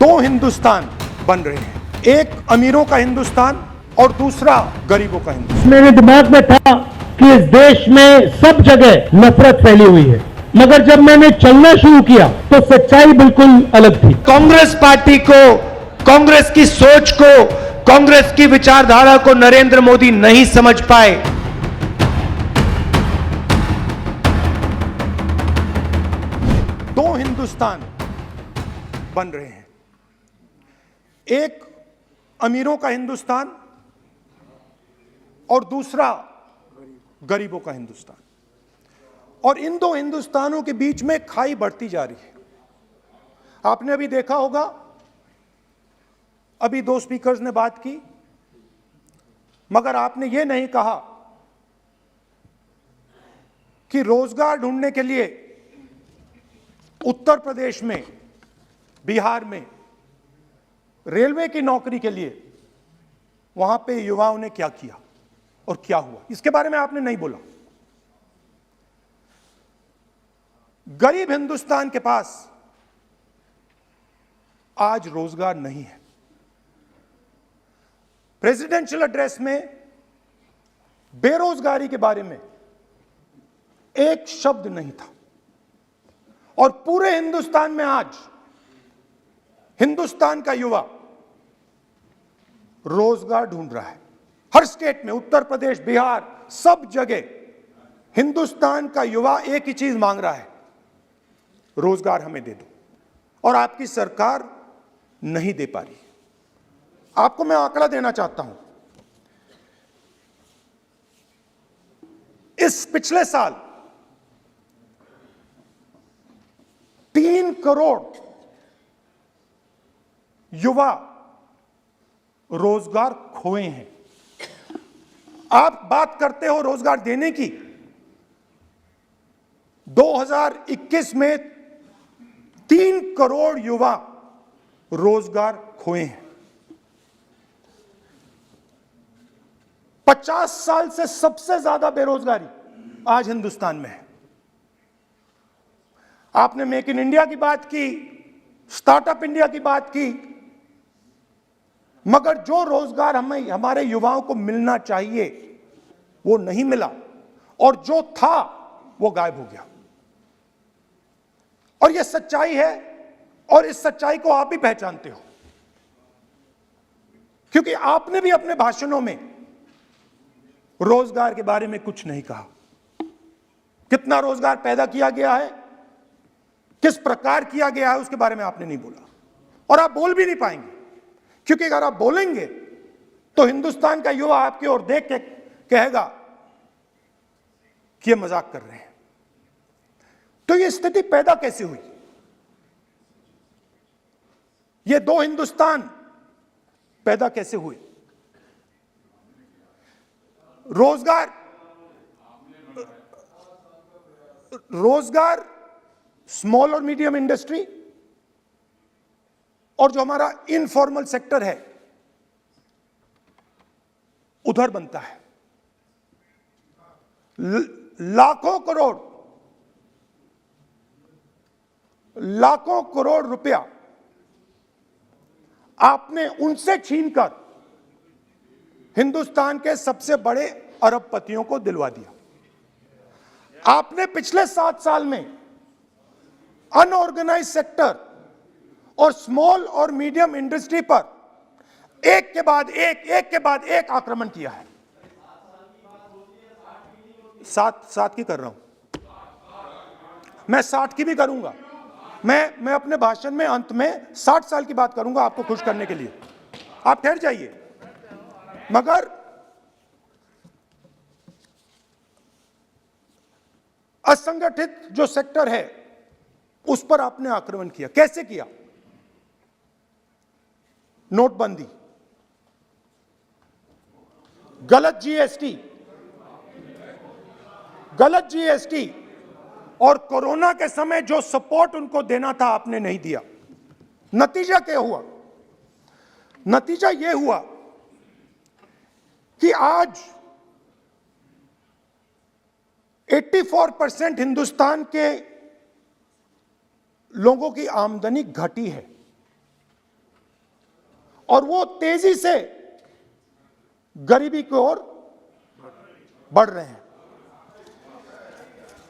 दो हिंदुस्तान बन रहे हैं, एक अमीरों का हिंदुस्तान और दूसरा गरीबों का हिंदुस्तान। मेरे दिमाग में था कि इस देश में सब जगह नफरत फैली हुई है, मगर जब मैंने चलना शुरू किया तो सच्चाई बिल्कुल अलग थी। कांग्रेस पार्टी को, कांग्रेस की सोच को, कांग्रेस की विचारधारा को नरेंद्र मोदी नहीं समझ पाए। दो हिंदुस्तान बन रहे हैं, एक अमीरों का हिंदुस्तान और दूसरा गरीबों का हिंदुस्तान। और इन दो हिंदुस्तानों के बीच में खाई बढ़ती जा रही है। आपने अभी देखा होगा, अभी दो स्पीकर्स ने बात की, मगर आपने यह नहीं कहा कि रोजगार ढूंढने के लिए उत्तर प्रदेश में, बिहार में रेलवे की नौकरी के लिए वहां पे युवाओं ने क्या किया और क्या हुआ, इसके बारे में आपने नहीं बोला। गरीब हिंदुस्तान के पास आज रोजगार नहीं है। प्रेसिडेंशियल एड्रेस में बेरोजगारी के बारे में एक शब्द नहीं था, और पूरे हिंदुस्तान में आज हिंदुस्तान का युवा रोजगार ढूंढ रहा है। हर स्टेट में, उत्तर प्रदेश, बिहार, सब जगह हिंदुस्तान का युवा एक ही चीज मांग रहा है, रोजगार हमें दे दो। और आपकी सरकार नहीं दे पा रही। आपको मैं आंकड़ा देना चाहता हूं। इस पिछले साल 3 करोड़ युवा रोजगार खोए हैं। आप बात करते हो रोजगार देने की। 2021 में 3 करोड़ युवा रोजगार खोए हैं। 50 साल से सबसे ज्यादा बेरोजगारी आज हिंदुस्तान में है। आपने मेक इन इंडिया की बात की, स्टार्टअप इंडिया की बात की, मगर जो रोजगार हमें, हमारे युवाओं को मिलना चाहिए वो नहीं मिला, और जो था वो गायब हो गया। और ये सच्चाई है, और इस सच्चाई को आप भी पहचानते हो, क्योंकि आपने भी अपने भाषणों में रोजगार के बारे में कुछ नहीं कहा। कितना रोजगार पैदा किया गया है, किस प्रकार किया गया है, उसके बारे में आपने नहीं बोला, और आप बोल भी नहीं पाएंगे, क्योंकि अगर आप बोलेंगे तो हिंदुस्तान का युवा आपकी ओर देख के कहेगा कि ये मजाक कर रहे हैं। तो ये स्थिति पैदा कैसे हुई? ये दो हिंदुस्तान पैदा कैसे हुए? रोजगार स्मॉल और मीडियम इंडस्ट्री और जो हमारा इनफॉर्मल सेक्टर है उधर बनता है। लाखों करोड़ रुपया आपने उनसे छीनकर हिंदुस्तान के सबसे बड़े अरबपतियों को दिलवा दिया। आपने पिछले 7 साल में अनऑर्गेनाइज सेक्टर और स्मॉल और मीडियम इंडस्ट्री पर एक के बाद एक आक्रमण किया है। 7 की कर रहा हूं मैं, 60 की भी करूंगा मैं अपने भाषण में अंत में 60 साल की बात करूंगा आपको खुश करने के लिए। आप ठहर जाइए। मगर असंगठित जो सेक्टर है उस पर आपने आक्रमण किया। कैसे किया? नोटबंदी, गलत जीएसटी और कोरोना के समय जो सपोर्ट उनको देना था आपने नहीं दिया। नतीजा क्या हुआ? नतीजा यह हुआ कि आज 84% हिंदुस्तान के लोगों की आमदनी घटी है। और वो तेजी से गरीबी की ओर बढ़ रहे हैं।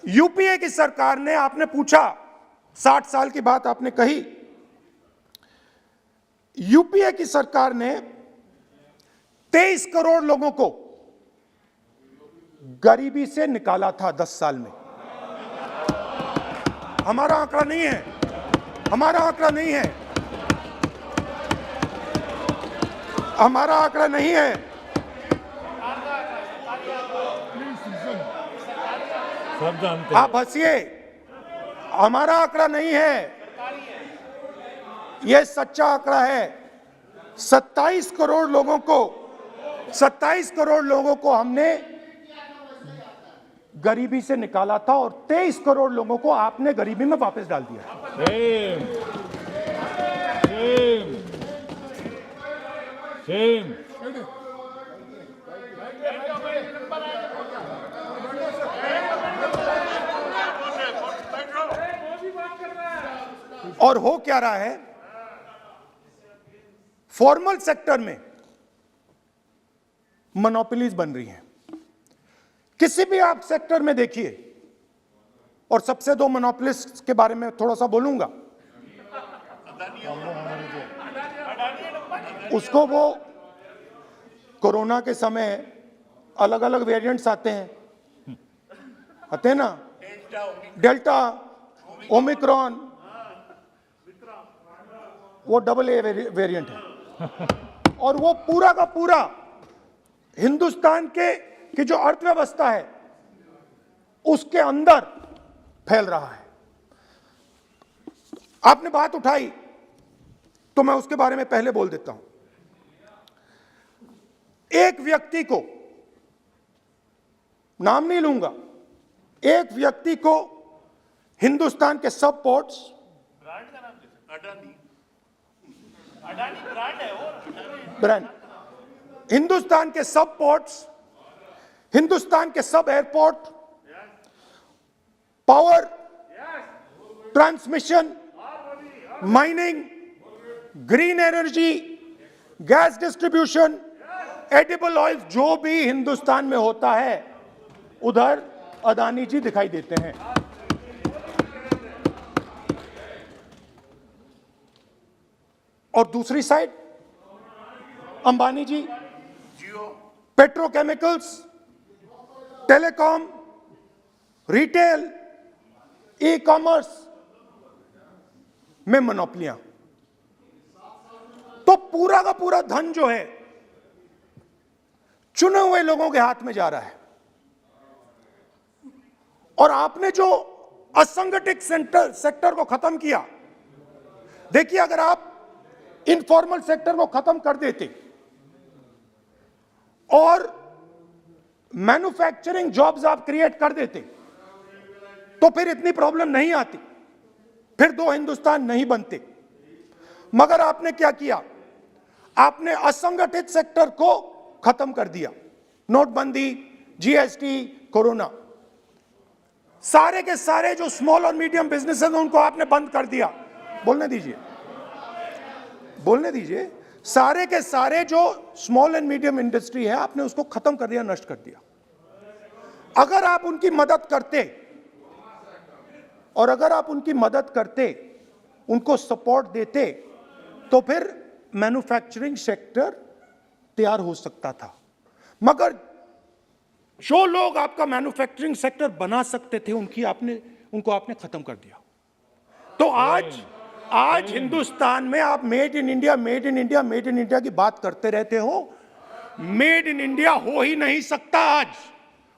यूपीए की सरकार ने, आपने पूछा 60 साल की बात आपने कही, यूपीए की सरकार ने 23 करोड़ लोगों को गरीबी से निकाला था 10 साल में। हमारा आंकड़ा नहीं है, हमारा आंकड़ा नहीं है, हमारा आंकड़ा नहीं है। सब जानते आप हंसिए, हमारा आंकड़ा नहीं है, यह सच्चा आंकड़ा है। 27 करोड़ लोगों को हमने गरीबी से निकाला था और 23 करोड़ लोगों को आपने गरीबी में वापस डाल दिया। Same same same. और हो क्या रहा है, फॉर्मल सेक्टर में मोनोपोलीज बन रही हैं। किसी भी आप सेक्टर में देखिए, और सबसे दो मोनोपोलिस्ट के बारे में थोड़ा सा बोलूंगा। उसको वो कोरोना के समय अलग अलग वेरिएंट्स आते हैं ना, डेल्टा, ओमिक्रॉन, वो AA वेरिएंट है। और वो पूरा का पूरा हिंदुस्तान की जो अर्थव्यवस्था है उसके अंदर फैल रहा है। आपने बात उठाई तो मैं उसके बारे में पहले बोल देता हूं। एक व्यक्ति को, नाम नहीं लूंगा, एक व्यक्ति को हिंदुस्तान के सब पोर्ट्स, ब्रांड, हिंदुस्तान के सब पोर्ट्स, हिंदुस्तान के सब airport, power, transmission, mining, green energy, gas distribution, edible oil, जो भी हिंदुस्तान में होता है उधर अदानी जी दिखाई देते हैं। और दूसरी side Ambani ji petrochemicals, telecom, retail, e commerce में मोनोपोलियां। तो पूरा का पूरा धन जो है चुने हुए लोगों के हाथ में जा रहा है। और आपने जो असंगठित सेक्टर को खत्म किया, देखिए अगर आप इनफॉर्मल सेक्टर को खत्म कर देते और मैन्युफैक्चरिंग जॉब्स आप क्रिएट कर देते तो फिर इतनी प्रॉब्लम नहीं आती, फिर दो हिंदुस्तान नहीं बनते। मगर आपने क्या किया, आपने असंगठित सेक्टर को खत्म कर दिया। नोटबंदी, जीएसटी, कोरोना, सारे के सारे जो स्मॉल और मीडियम बिजनेसेस हैं उनको आपने बंद कर दिया। बोलने दीजिए, बोलने दीजिए। सारे के सारे जो स्मॉल एंड मीडियम इंडस्ट्री है आपने उसको खत्म कर दिया, नष्ट कर दिया। अगर आप उनकी मदद करते, और अगर आप उनकी मदद करते, उनको सपोर्ट देते, तो फिर मैन्युफैक्चरिंग सेक्टर तैयार हो सकता था। मगर जो लोग आपका मैन्युफैक्चरिंग सेक्टर बना सकते थे उनको आपने खत्म कर दिया। तो आज हिंदुस्तान में आप made in India, made in India, made in India की बात करते रहते हो। मेड इन इंडिया हो ही नहीं सकता। आज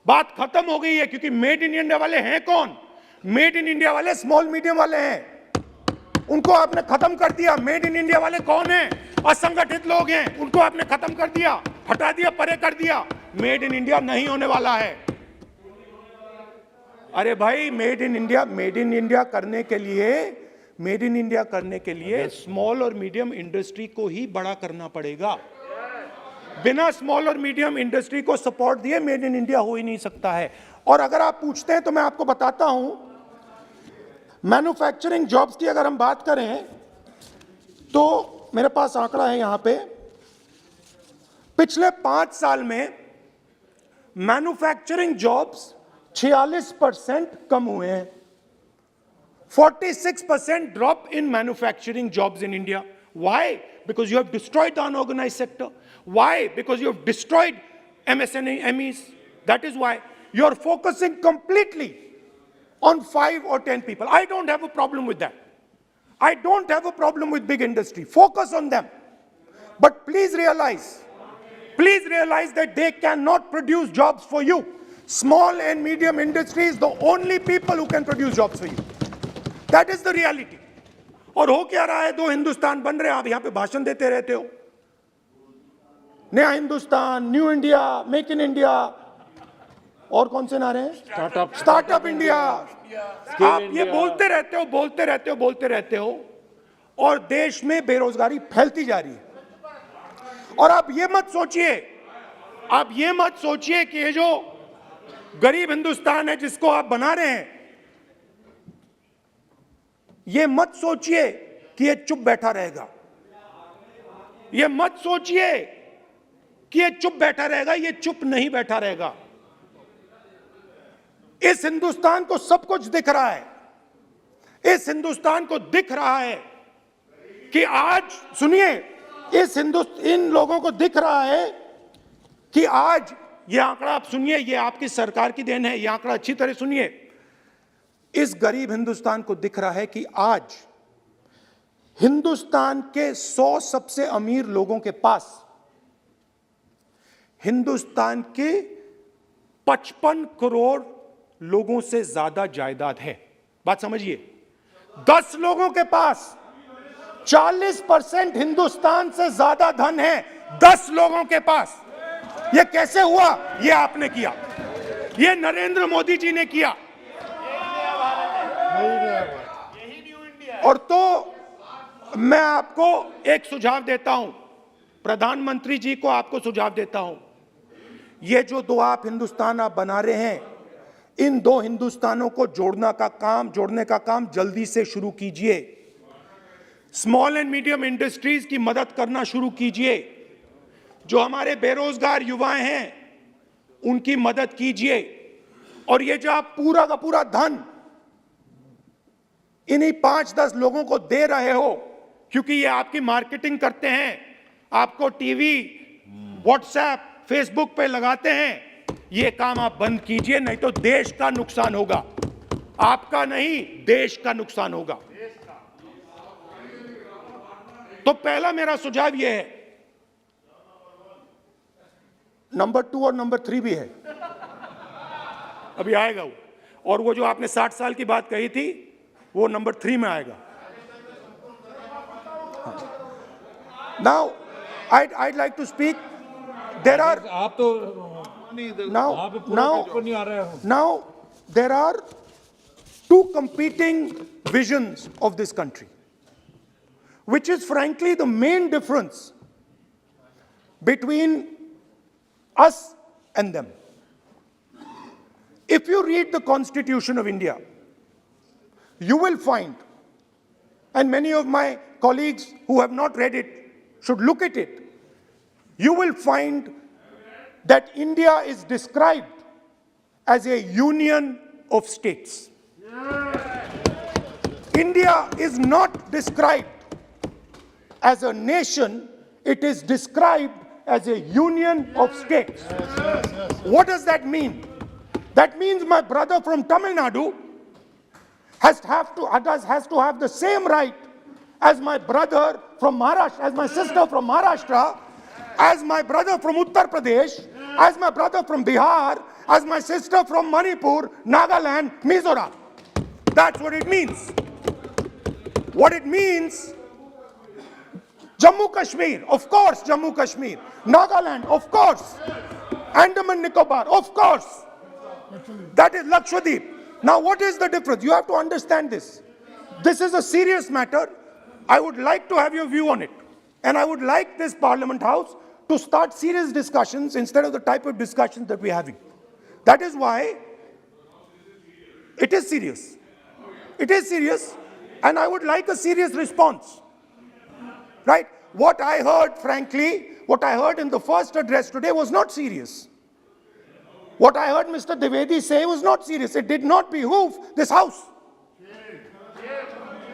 बात खत्म हो गई है, क्योंकि मेड इन इंडिया वाले हैं कौन? मेड इन इंडिया वाले स्मॉल मीडियम वाले हैं, उनको आपने खत्म कर दिया। मेड इन इंडिया वाले कौन हैं? असंगठित लोग हैं, उनको आपने खत्म कर दिया, हटा दिया, परे कर दिया। मेड इन इंडिया नहीं होने वाला है। अरे भाई, मेड इन इंडिया करने के लिए स्मॉल और मीडियम इंडस्ट्री को ही बड़ा करना पड़ेगा। बिना स्मॉल और मीडियम इंडस्ट्री को सपोर्ट दिए मेड इन इंडिया हो ही नहीं सकता है। और अगर आप पूछते हैं तो मैं आपको बताता हूं, मैन्युफैक्चरिंग जॉब्स की अगर हम बात करें तो मेरे पास आंकड़ा है यहां पे। पिछले 5 साल में मैन्युफैक्चरिंग जॉब्स 46% कम हुए हैं. 46% drop in manufacturing jobs in India. Why? Because you have destroyed the unorganized sector. Why? Because you have destroyed MSMEs. That is why you are focusing completely on 5 or 10 people. I don't have a problem with that. I don't have a problem with big industry. Focus on them. But please realize that they cannot produce jobs for you. Small and medium industry is the only people who can produce jobs for you. That is the reality. और हो क्या रहा है, 2 हिंदुस्तान बन रहे हैं. आप यहां पे भाषण देते रहते हो, नया Hindustan, new India, make in India, और कौन से नारे हैं, स्टार्टअप इंडिया. आप ये बोलते रहते हो और देश में बेरोजगारी फैलती जा रही है. और आप ये मत सोचिए कि ये जो गरीब हिंदुस्तान है जिसको आप बना रहे हैं, ये मत सोचिए कि ये चुप बैठा रहेगा. ये मत सोचिए कि ये चुप बैठा रहेगा. ये चुप नहीं बैठा रहेगा. इस हिंदुस्तान को सब कुछ दिख रहा है. इस हिंदुस्तान को दिख रहा है कि आज, सुनिए, इन लोगों को दिख रहा है कि आज, ये आंकड़ा आप सुनिए, ये आपकी सरकार की देन है, ये आंकड़ा अच्छी तरह सुनिए. इस गरीब हिंदुस्तान को दिख रहा है कि आज हिंदुस्तान के 100 सबसे अमीर लोगों के पास हिंदुस्तान के 55 करोड़ लोगों से ज्यादा जायदाद है. बात समझिए. 10 लोगों के पास 40% हिंदुस्तान से ज्यादा धन है. 10 लोगों के पास. यह कैसे हुआ? यह आपने किया. यह नरेंद्र मोदी जी ने किया. और तो मैं आपको एक सुझाव देता हूं, प्रधानमंत्री जी को आपको सुझाव देता हूं. ये जो 2 आप हिंदुस्तान आप बना रहे हैं, इन 2 हिंदुस्तानों को जोड़ने का काम जल्दी से शुरू कीजिए. स्मॉल एंड मीडियम इंडस्ट्रीज की मदद करना शुरू कीजिए. जो हमारे बेरोजगार युवाएं हैं उनकी मदद कीजिए. और ये जो आप पूरा का पूरा धन इन्हीं 5-10 लोगों को दे रहे हो, क्योंकि ये आपकी मार्केटिंग करते हैं, आपको टीवी, व्हाट्सएप, फेसबुक पे लगाते हैं, ये काम आप बंद कीजिए. नहीं तो देश का नुकसान होगा. आपका नहीं, देश का नुकसान होगा. तो पहला मेरा सुझाव यह है. नंबर 2 और नंबर 3 भी है, अभी आएगा वो. और वो जो आपने 60 साल की बात कही थी, वो नंबर 3 में आएगा. Now, I'd like to speak. There are. आप तो now there are 2 competing visions of this country, which is frankly the main difference between us and them. If you read the Constitution of India, you will find, and many of my colleagues who have not read it should look at it, you will find that India is described as a union of states. India is not described as a nation, it is described as a union of states. What does that mean? That means my brother from Tamil Nadu has to have the same right as my brother from Maharashtra, as my sister from Maharashtra, as my brother from Uttar Pradesh, as my brother from Bihar, as my sister from Manipur, Nagaland, Mizoram. That's what it means. What it means, Jammu Kashmir, of course, Jammu Kashmir, Nagaland, of course, Andaman Nicobar, of course. That is Lakshadweep. Now, what is the difference? You have to understand this. This is a serious matter. I would like to have your view on it. And I would like this Parliament House to start serious discussions instead of the type of discussions that we're having. That is why it is serious. It is serious, and I would like a serious response. Right? what I heard, frankly, what I heard in the first address today was not serious. What I heard Mr. Dwivedi say was not serious. It did not behoove this house.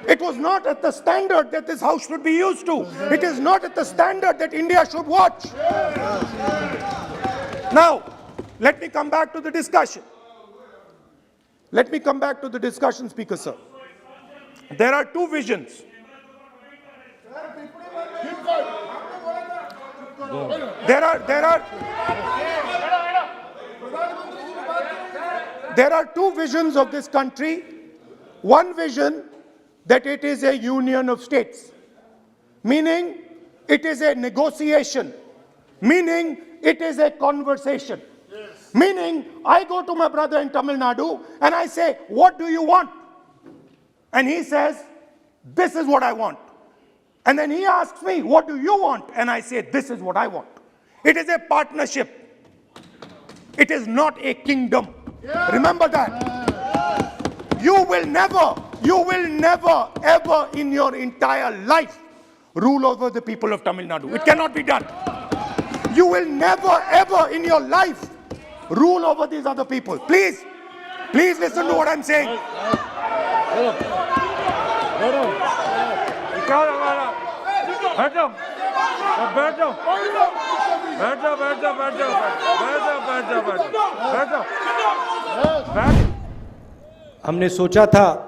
It was not at the standard that this house should be used to. It is not at the standard that India should watch. Now, let me come back to the discussion. Let me come back to the discussion, Speaker Sir. There are two visions. There are two visions of this country. One vision that it is a union of states, meaning it is a negotiation, meaning it is a conversation, meaning I go to my brother in Tamil Nadu and I say, what do you want? And he says, this is what I want. And then he asks me, what do you want? And I say, this is what I want. It is a partnership. It is not a kingdom. Remember that. You will never, ever in your entire life rule over the people of Tamil Nadu. It cannot be done. You will never, ever in your life rule over these other people. Please listen to what I'm saying. हमने सोचा था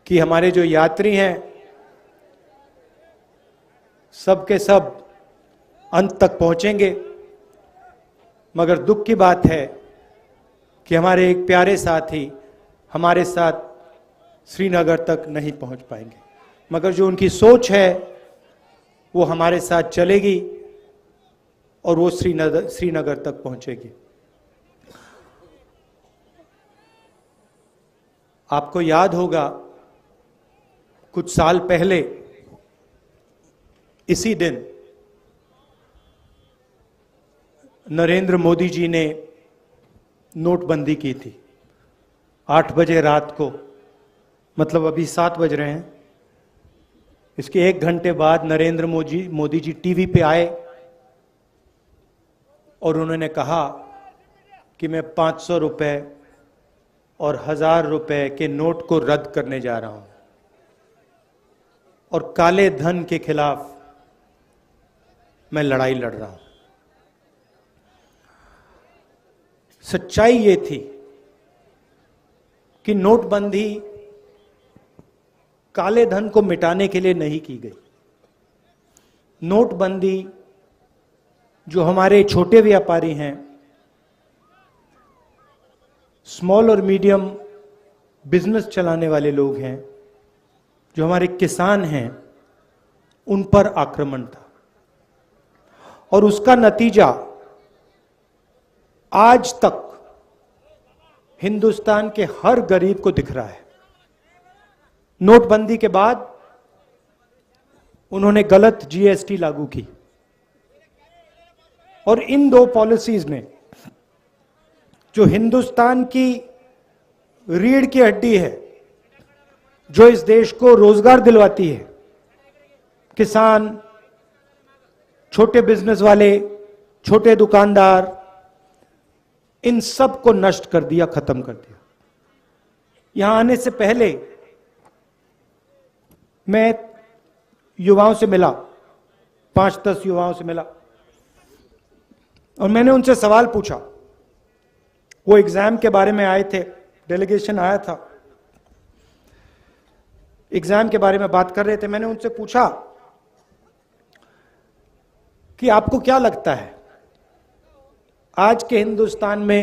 कि हमारे जो यात्री हैं सब के सब अंत तक पहुंचेंगे, मगर दुख की बात है कि हमारे एक प्यारे साथी हमारे साथ श्रीनगर तक नहीं पहुंच पाएंगे, मगर जो उनकी सोच है वो हमारे साथ चलेगी और वो श्रीनगर तक पहुंचेगी। आपको याद होगा कुछ साल पहले इसी दिन नरेंद्र मोदी जी ने नोटबंदी की थी। 8 बजे रात को, मतलब अभी 7 बज रहे हैं, इसके 1 घंटे बाद नरेंद्र मोदी जी टीवी पे आए और उन्होंने कहा कि मैं 500 रुपए और 1000 रुपए के नोट को रद्द करने जा रहा हूं और काले धन के खिलाफ मैं लड़ाई लड़ रहा हूं। सच्चाई ये थी कि नोटबंदी काले धन को मिटाने के लिए नहीं की गई। नोटबंदी जो हमारे छोटे व्यापारी हैं, स्मॉल और मीडियम बिजनेस चलाने वाले लोग हैं, जो हमारे किसान हैं, उन पर आक्रमण था और उसका नतीजा आज तक हिंदुस्तान के हर गरीब को दिख रहा है। नोटबंदी के बाद उन्होंने गलत जीएसटी लागू की और इन 2 पॉलिसीज ने जो हिंदुस्तान की रीढ़ की हड्डी है, जो इस देश को रोजगार दिलवाती है, किसान, छोटे बिजनेस वाले, छोटे दुकानदार, इन सब को नष्ट कर दिया, खत्म कर दिया। यहां आने से पहले मैं युवाओं से मिला, 5-10 युवाओं से मिला और मैंने उनसे सवाल पूछा। वो एग्जाम के बारे में आए थे, डेलीगेशन आया था, एग्जाम के बारे में बात कर रहे थे। मैंने उनसे पूछा कि आपको क्या लगता है आज के हिंदुस्तान में,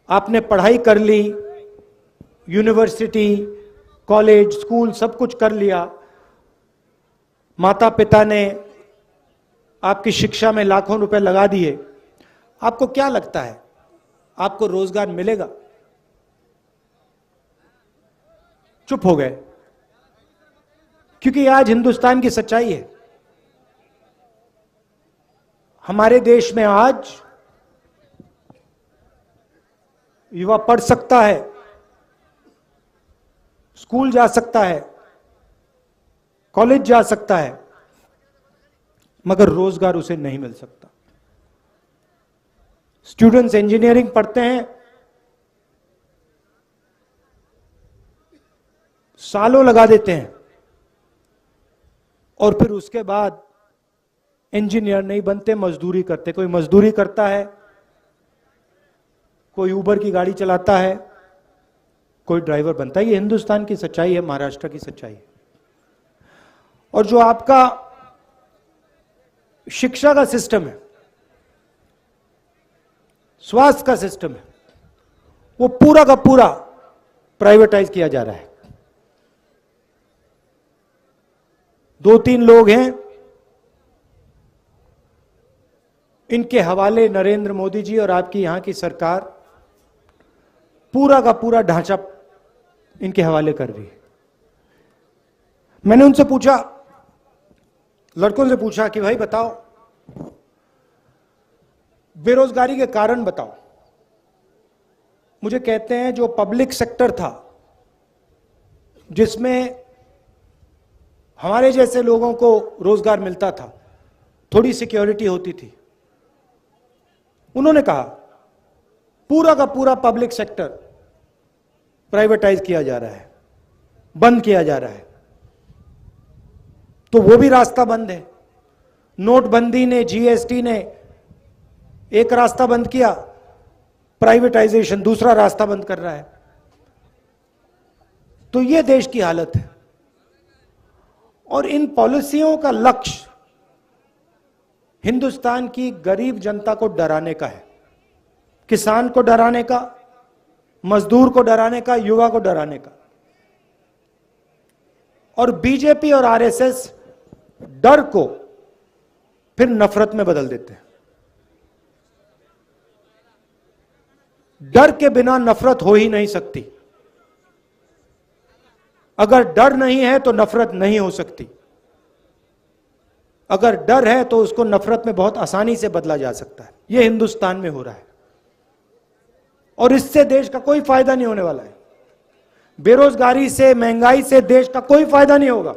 आपने पढ़ाई कर ली, यूनिवर्सिटी, कॉलेज, स्कूल सब कुछ कर लिया, माता पिता ने आपकी शिक्षा में लाखों रुपए लगा दिए, आपको क्या लगता है आपको रोजगार मिलेगा? चुप हो गए, क्योंकि आज हिंदुस्तान की सच्चाई है। हमारे देश में आज युवा पढ़ सकता है, स्कूल जा सकता है, कॉलेज जा सकता है, मगर रोजगार उसे नहीं मिल सकता। स्टूडेंट्स इंजीनियरिंग पढ़ते हैं, सालों लगा देते हैं, और फिर उसके बाद इंजीनियर नहीं बनते, मजदूरी करते। कोई मजदूरी करता है, कोई उबर की गाड़ी चलाता है, कोई ड्राइवर बनता है। ये हिंदुस्तान की सच्चाई है, महाराष्ट्र की सच्चाई है। और जो आपका शिक्षा का सिस्टम है, स्वास्थ्य का सिस्टम है, वो पूरा का पूरा प्राइवेटाइज किया जा रहा है। 2-3 लोग हैं, इनके हवाले नरेंद्र मोदी जी और आपकी यहां की सरकार पूरा का पूरा ढांचा इनके हवाले कर रही है। मैंने उनसे पूछा, लड़कों से पूछा कि भाई बताओ, बेरोजगारी के कारण बताओ। मुझे कहते हैं जो पब्लिक सेक्टर था, जिसमें हमारे जैसे लोगों को रोजगार मिलता था, थोड़ी सिक्योरिटी होती थी, उन्होंने कहा पूरा का पूरा पब्लिक सेक्टर प्राइवेटाइज किया जा रहा है, बंद किया जा रहा है। तो वो भी रास्ता बंद है। नोटबंदी ने, जीएसटी ने एक रास्ता बंद किया, प्राइवेटाइजेशन दूसरा रास्ता बंद कर रहा है। तो ये देश की हालत है। और इन पॉलिसियों का लक्ष्य हिंदुस्तान की गरीब जनता को डराने का है, किसान को डराने का, मजदूर को डराने का, युवा को डराने का। और बीजेपी और आरएसएस डर को फिर नफरत में बदल देते हैं। डर के बिना नफरत हो ही नहीं सकती। अगर डर नहीं है तो नफरत नहीं हो सकती। अगर डर है तो उसको नफरत में बहुत आसानी से बदला जा सकता है। यह हिंदुस्तान में हो रहा है और इससे देश का कोई फायदा नहीं होने वाला है। बेरोजगारी से, महंगाई से देश का कोई फायदा नहीं होगा।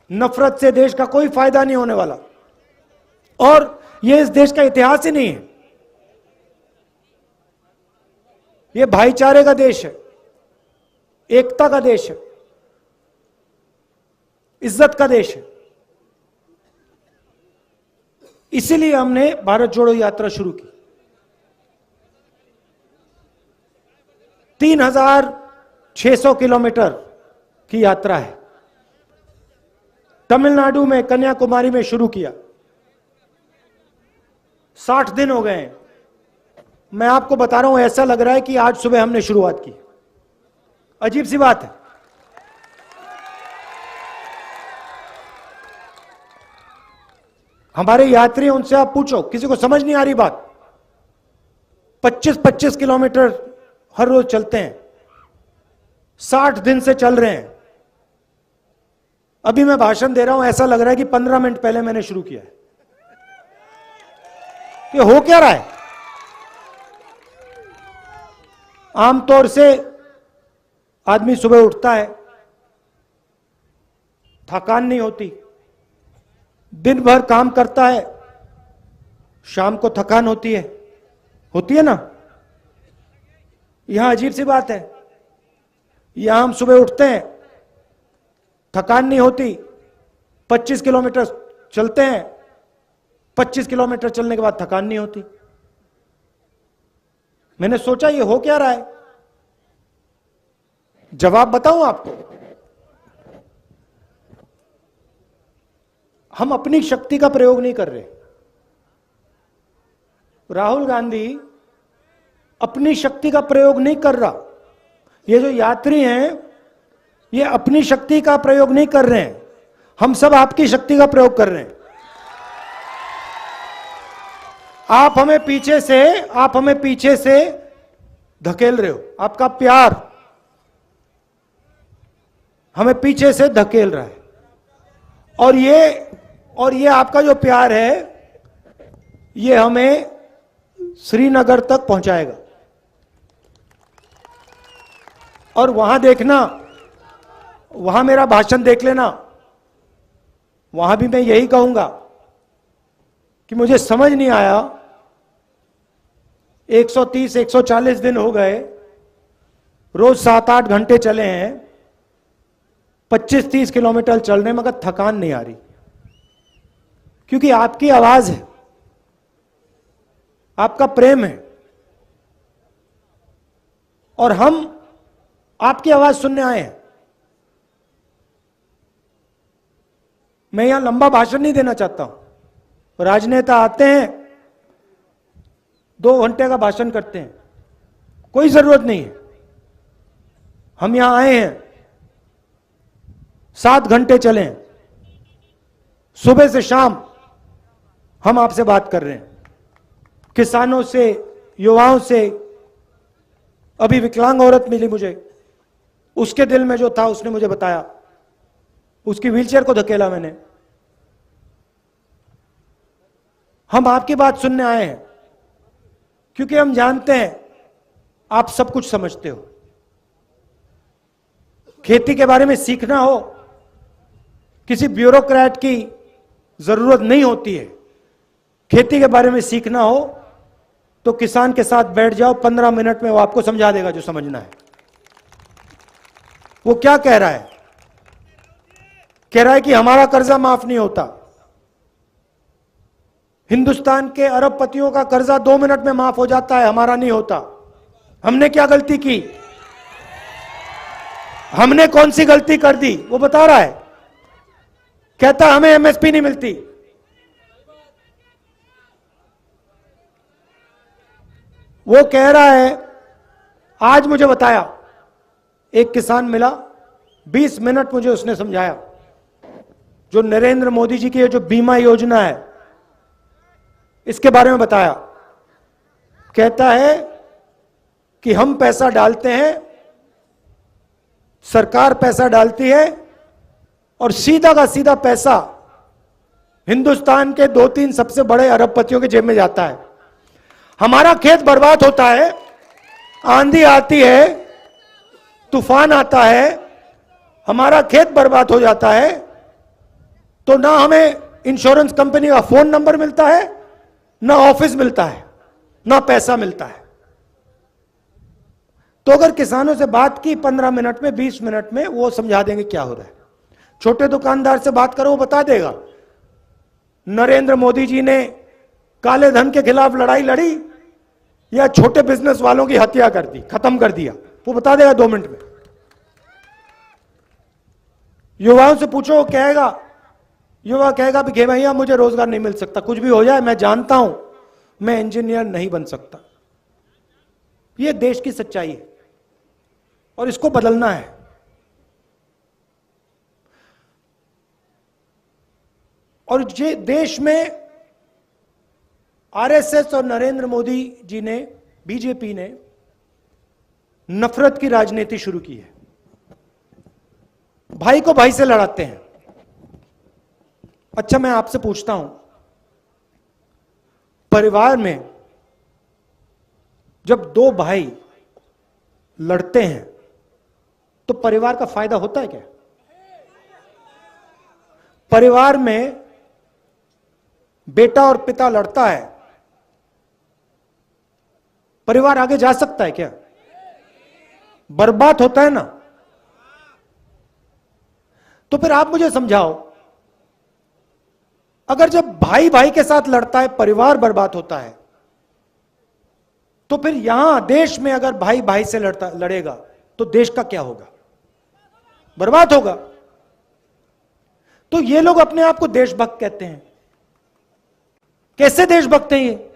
नफरत से देश का कोई फायदा नहीं होने वाला। और यह इस देश का इतिहास ही नहीं है। यह भाईचारे का देश है, एकता का देश है, इज्जत का देश है। इसीलिए हमने भारत जोड़ो यात्रा शुरू की। 3600 किलोमीटर की यात्रा है। तमिलनाडु में, कन्याकुमारी में शुरू किया। 60 दिन हो गए हैं। मैं आपको बता रहा हूं, ऐसा लग रहा है कि आज सुबह हमने शुरुआत की। अजीब सी बात है। हमारे यात्री, उनसे आप पूछो, किसी को समझ नहीं आ रही बात। 25-25 किलोमीटर हर रोज चलते हैं, 60 दिन से चल रहे हैं। अभी मैं भाषण दे रहा हूं, ऐसा लग रहा है कि 15 मिनट पहले मैंने शुरू किया है। ये हो क्या रहा है? आमतौर से आदमी सुबह उठता है, थकान नहीं होती, दिन भर काम करता है, शाम को थकान होती है ना? यहां अजीब सी बात है। यहां हम सुबह उठते हैं, थकान नहीं होती, 25 किलोमीटर चलते हैं, 25 किलोमीटर चलने के बाद थकान नहीं होती। मैंने सोचा ये हो क्या रहा है? जवाब बताऊं आपको। हम अपनी शक्ति का प्रयोग नहीं कर रहे। राहुल गांधी अपनी शक्ति का प्रयोग नहीं कर रहा। ये जो यात्री हैं, ये अपनी शक्ति का प्रयोग नहीं कर रहे हैं। हम सब आपकी शक्ति का प्रयोग कर रहे हैं। आप हमें पीछे से धकेल रहे हो। आपका प्यार हमें पीछे से धकेल रहा है। और ये आपका जो प्यार है, ये हमें श्रीनगर तक पहुंचाएगा। और वहां देखना, वहां मेरा भाषण देख लेना, वहां भी मैं यही कहूंगा कि मुझे समझ नहीं आया, 130 140 दिन हो गए, रोज 7-8 घंटे चले हैं, 25-30 किलोमीटर चल रहे, मगर थकान नहीं आ रही, क्योंकि आपकी आवाज है, आपका प्रेम है, और हम आपकी आवाज सुनने आए हैं। मैं यहां लंबा भाषण नहीं देना चाहता हूं। राजनेता आते हैं, 2 घंटे का भाषण करते हैं, कोई जरूरत नहीं है। हम यहां आए हैं, 7 घंटे चले, सुबह से शाम हम आपसे बात कर रहे हैं, किसानों से, युवाओं से। अभी विकलांग औरत मिली मुझे, उसके दिल में जो था उसने मुझे बताया, उसकी व्हीलचेयर को धकेला मैंने। हम आपकी बात सुनने आए हैं, क्योंकि हम जानते हैं आप सब कुछ समझते हो। खेती के बारे में सीखना हो, किसी ब्यूरोक्रेट की जरूरत नहीं होती है। खेती के बारे में सीखना हो तो किसान के साथ बैठ जाओ, 15 मिनट में वो आपको समझा देगा जो समझना है। वो क्या कह रहा है? कह रहा है कि हमारा कर्जा माफ नहीं होता। हिंदुस्तान के अरबपतियों का कर्जा 2 मिनट में माफ हो जाता है, हमारा नहीं होता। हमने क्या गलती की? हमने कौन सी गलती कर दी? वो बता रहा है, कहता हमें एमएसपी नहीं मिलती। वो कह रहा है, आज मुझे बताया, एक किसान मिला, 20 मिनट मुझे उसने समझाया, जो नरेंद्र मोदी जी की जो बीमा योजना है इसके बारे में बताया। कहता है कि हम पैसा डालते हैं, सरकार पैसा डालती है, और सीधा का सीधा पैसा हिंदुस्तान के 2-3 सबसे बड़े अरबपतियों के जेब में जाता है। हमारा खेत बर्बाद होता है, आंधी आती है, तूफान आता है, हमारा खेत बर्बाद हो जाता है, तो ना हमें इंश्योरेंस कंपनी का फोन नंबर मिलता है, ना ऑफिस मिलता है, ना पैसा मिलता है। तो अगर किसानों से बात की 15 मिनट में, 20 मिनट में, वो समझा देंगे क्या हो रहा है। छोटे दुकानदार से बात करो, वो बता देगा नरेंद्र मोदी जी ने काले धन के खिलाफ लड़ाई लड़ी या छोटे बिजनेस वालों की हत्या कर दी, खत्म कर दिया, वो बता देगा 2 मिनट में। युवाओं से पूछो, वो कहेगा, युवा कहेगा कि भैया मुझे रोजगार नहीं मिल सकता, कुछ भी हो जाए, मैं जानता हूं मैं इंजीनियर नहीं बन सकता। यह देश की सच्चाई है और इसको बदलना है। और ये देश में आरएसएस और नरेंद्र मोदी जी ने, बीजेपी ने नफरत की राजनीति शुरू की है। भाई को भाई से लड़ाते हैं। अच्छा, मैं आपसे पूछता हूं, परिवार में जब 2 भाई लड़ते हैं तो परिवार का फायदा होता है क्या? परिवार में बेटा और पिता लड़ता है, परिवार आगे जा सकता है क्या? बर्बाद होता है ना। तो फिर आप मुझे समझाओ, अगर जब भाई भाई के साथ लड़ता है परिवार बर्बाद होता है, तो फिर यहां देश में अगर भाई भाई से लड़ेगा तो देश का क्या होगा? बर्बाद होगा। तो ये लोग अपने आप को देशभक्त कहते हैं। कैसे देशभक्त हैं ये?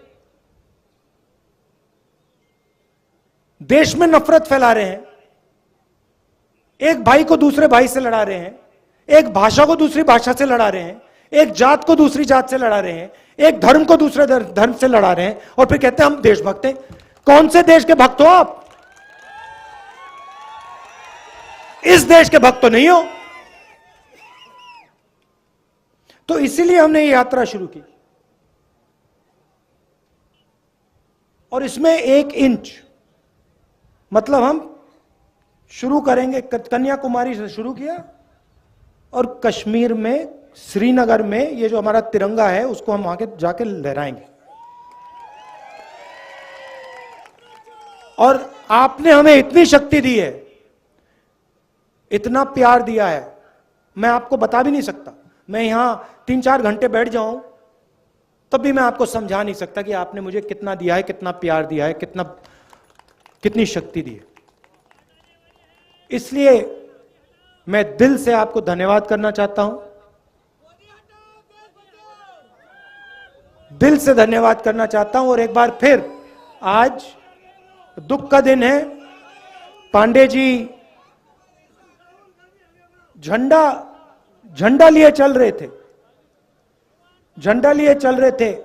देश में नफरत फैला रहे हैं, एक भाई को दूसरे भाई से लड़ा रहे हैं, एक भाषा को दूसरी भाषा से लड़ा रहे हैं, एक जात को दूसरी जात से लड़ा रहे हैं, एक धर्म को दूसरे धर्म से लड़ा रहे हैं, और फिर कहते हैं हम देशभक्त हैं। कौन से देश के भक्त हो आप? इस देश के भक्त तो नहीं हो। तो इसीलिए हमने ये यात्रा शुरू की, और इसमें 1 इंच मतलब हम शुरू करेंगे, कन्याकुमारी से शुरू किया और कश्मीर में, श्रीनगर में ये जो हमारा तिरंगा है उसको हम आगे जाके लहराएंगे। और आपने हमें इतनी शक्ति दी है, इतना प्यार दिया है, मैं आपको बता भी नहीं सकता। मैं यहां 3-4 घंटे बैठ जाऊं तब भी मैं आपको समझा नहीं सकता कि आपने मुझे कितना दिया है, कितना प्यार दिया है, कितनी शक्ति दी है। इसलिए मैं दिल से आपको धन्यवाद करना चाहता हूं, दिल से धन्यवाद करना चाहता हूं। और एक बार फिर आज दुख का दिन है। पांडे जी झंडा लिए चल रहे थे, झंडा लिए चल रहे थे,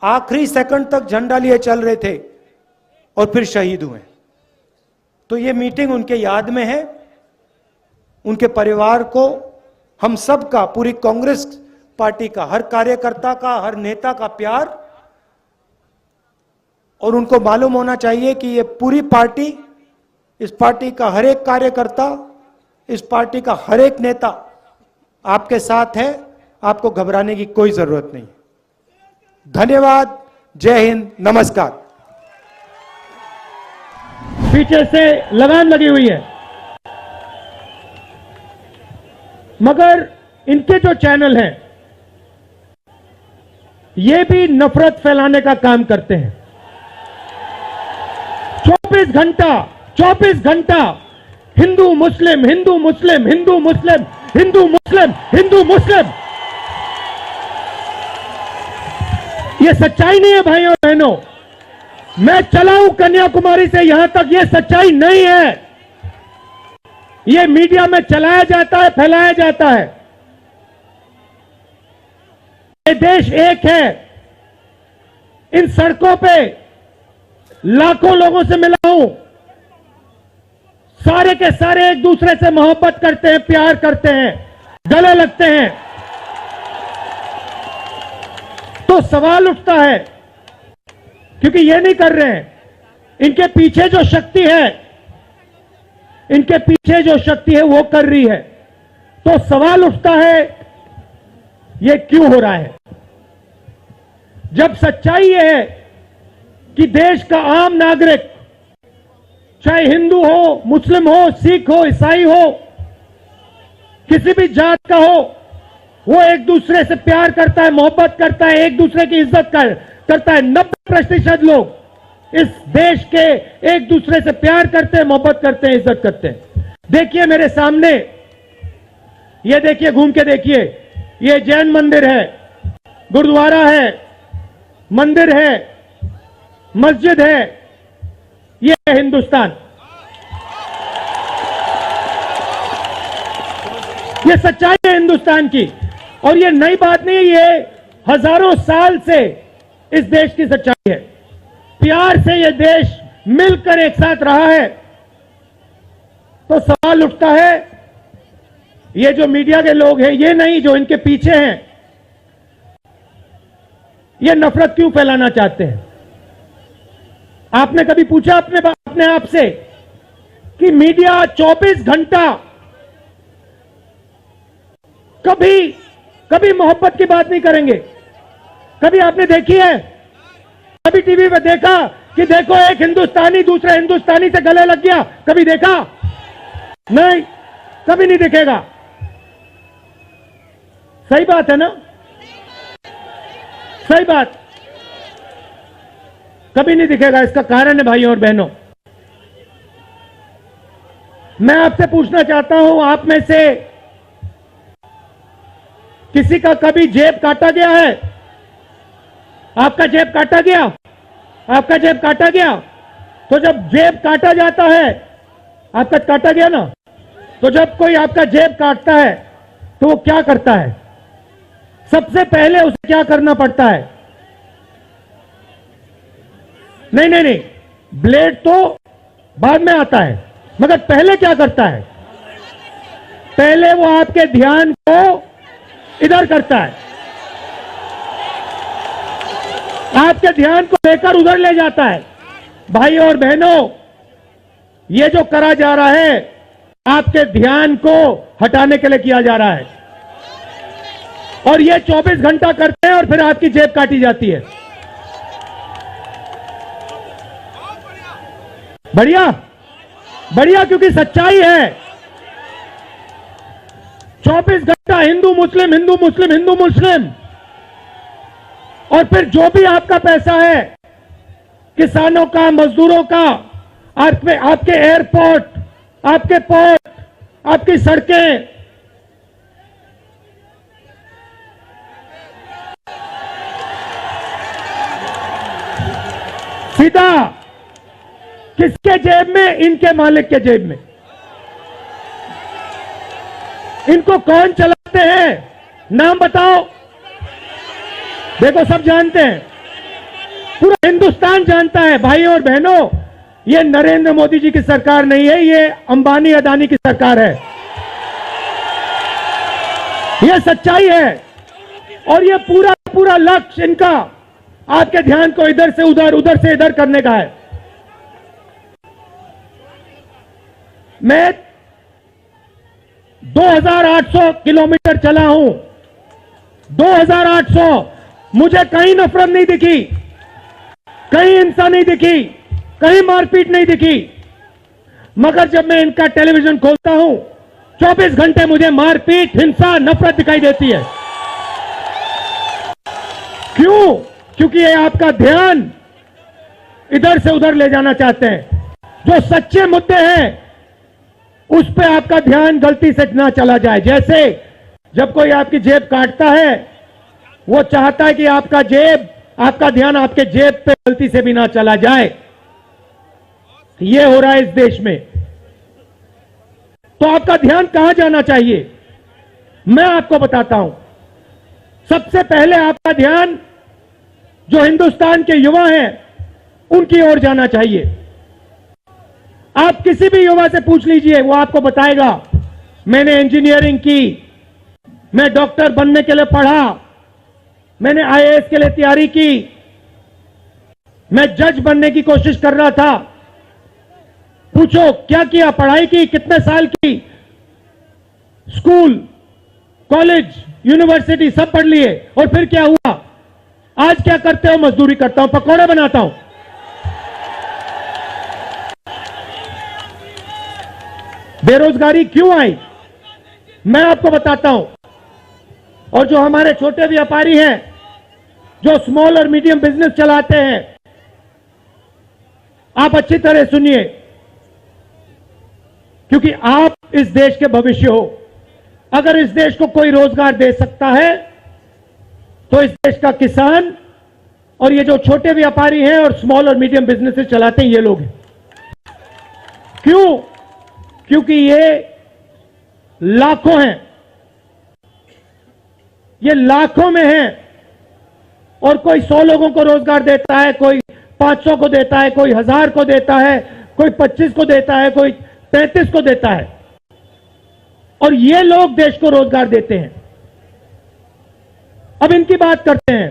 आखिरी सेकंड तक झंडा लिए चल रहे थे और फिर शहीद हुए। तो ये मीटिंग उनके याद में है। उनके परिवार को, हम सब का, पूरी कांग्रेस पार्टी का, हर कार्यकर्ता का, हर नेता का प्यार। और उनको मालूम होना चाहिए कि ये पूरी पार्टी, इस पार्टी का हर एक कार्यकर्ता, इस पार्टी का हर एक नेता आपके साथ है। आपको घबराने की कोई जरूरत नहीं। धन्यवाद। जय हिंद। नमस्कार। पीछे से लगाम लगी हुई है, मगर इनके जो चैनल हैं ये भी नफरत फैलाने का काम करते हैं। 24 घंटा हिंदू मुस्लिम, हिंदू मुस्लिम, हिंदू मुस्लिम, हिंदू मुस्लिम, हिंदू मुस्लिम। ये सच्चाई नहीं है भाइयों और बहनों। मैं चला हूं कन्याकुमारी से यहां तक, ये सच्चाई नहीं है। ये मीडिया में चलाया जाता है, फैलाया जाता है। ये देश एक है। इन सड़कों पे लाखों लोगों से मिला हूं, सारे के सारे एक दूसरे से मोहब्बत करते हैं, प्यार करते हैं, गले लगते हैं। तो सवाल उठता है, क्योंकि ये नहीं कर रहे हैं। इनके पीछे जो शक्ति है, इनके पीछे जो शक्ति है वो कर रही है। तो सवाल उठता है ये क्यों हो रहा है, जब सच्चाई ये है कि देश का आम नागरिक, चाहे हिंदू हो, मुस्लिम हो, सिख हो, ईसाई हो, किसी भी जात का हो, वो एक दूसरे से प्यार करता है, मोहब्बत करता है, एक दूसरे की इज्जत करता है। 90% लोग इस देश के एक दूसरे से प्यार करते हैं, मोहब्बत करते हैं, इज्जत करते हैं। देखिए मेरे सामने, ये देखिए, घूम के देखिए, ये जैन मंदिर है, गुरुद्वारा है, मंदिर है, मस्जिद है। ये है हिंदुस्तान। ये सच्चाई है हिंदुस्तान की। और ये नई बात नहीं है, ये हजारों साल से इस देश की सच्चाई है। प्यार से ये देश मिलकर एक साथ रहा है। तो सवाल उठता है, ये जो मीडिया के लोग हैं, ये नहीं, जो इनके पीछे हैं, ये नफरत क्यों फैलाना चाहते हैं? आपने कभी पूछा अपने आप से कि मीडिया 24 घंटा कभी मोहब्बत की बात नहीं करेंगे? कभी आपने देखी है? कभी टीवी पे देखा कि देखो एक हिंदुस्तानी दूसरे हिंदुस्तानी से गले लग गया? कभी देखा? नहीं, कभी नहीं दिखेगा। सही बात है ना? सही बात, कभी नहीं दिखेगा। इसका कारण है भाइयों और बहनों, मैं आपसे पूछना चाहता हूं, आप में से किसी का कभी जेब काटा गया है? आपका जेब काटा गया? आपका जेब काटा गया? तो जब जेब काटा जाता है, आपका काटा गया ना, तो जब कोई आपका जेब काटता है तो वो क्या करता है? सबसे पहले उसे क्या करना पड़ता है? नहीं, ब्लेड तो बाद में आता है, मगर पहले क्या करता है? पहले वो आपके ध्यान को इधर करता है, आपके ध्यान को लेकर उधर ले जाता है। भाई और बहनों, ये जो करा जा रहा है, आपके ध्यान को हटाने के लिए किया जा रहा है। और ये 24 घंटा करते हैं और फिर आपकी जेब काटी जाती है। बढ़िया बढ़िया, क्योंकि सच्चाई है। 24 घंटा हिंदू मुस्लिम हिंदू मुस्लिम हिंदू मुस्लिम, और फिर जो भी आपका पैसा है, किसानों का, मजदूरों का, आपके एयरपोर्ट, आपके पोर्ट, आपकी सड़कें, सीधा किसके जेब में? इनके मालिक के जेब में। इनको कौन चलाते हैं? नाम बताओ। देखो, सब जानते हैं, पूरा हिंदुस्तान जानता है। भाइयों और बहनों, ये नरेंद्र मोदी जी की सरकार नहीं है, ये अंबानी अदानी की सरकार है। ये सच्चाई है। और ये पूरा लक्ष्य इनका आपके ध्यान को इधर से उधर, उधर से इधर करने का है। मैं 2800 किलोमीटर चला हूं, 2800। मुझे कहीं नफरत नहीं दिखी, कहीं हिंसा नहीं दिखी, कहीं मारपीट नहीं दिखी। मगर जब मैं इनका टेलीविजन खोलता हूं, 24 घंटे मुझे मारपीट, हिंसा, नफरत दिखाई देती है। क्यों? क्योंकि ये आपका ध्यान इधर से उधर ले जाना चाहते हैं। जो सच्चे मुद्दे हैं उस पे आपका ध्यान गलती से ना चला जाए। जैसे जब कोई आपकी जेब काटता है, वो चाहता है कि आपका ध्यान आपके जेब पे गलती से भी ना चला जाए। ये हो रहा है इस देश में। तो आपका ध्यान कहां जाना चाहिए? मैं आपको बताता हूं। सबसे पहले आपका ध्यान जो हिंदुस्तान के युवा हैं उनकी ओर जाना चाहिए। आप किसी भी युवा से पूछ लीजिए, वो आपको बताएगा, मैंने इंजीनियरिंग की, मैं डॉक्टर बनने के लिए पढ़ा, मैंने आईएएस के लिए तैयारी की, मैं जज बनने की कोशिश कर रहा था। पूछो क्या किया? पढ़ाई की, कितने साल की? स्कूल, कॉलेज, यूनिवर्सिटी सब पढ़ लिए, और फिर क्या हुआ? आज क्या करते हो? मजदूरी करता हूं, पकौड़े बनाता हूं। बेरोजगारी क्यों आई? मैं आपको बताता हूं। और जो हमारे छोटे व्यापारी हैं, जो स्मॉल और मीडियम बिजनेस चलाते हैं, आप अच्छी तरह सुनिए, क्योंकि आप इस देश के भविष्य हो। अगर इस देश को कोई रोजगार दे सकता है तो इस देश का किसान और ये जो छोटे व्यापारी हैं और स्मॉल और मीडियम बिजनेसेस चलाते हैं, ये लोग हैं। क्यों? क्योंकि ये लाखों हैं, ये लाखों में हैं। और कोई 100 लोगों को रोजगार देता है, कोई 500 को देता है, कोई 1000 को देता है, कोई 25 को देता है, कोई 33 को देता है। और ये लोग देश को रोजगार देते हैं। अब इनकी बात करते हैं।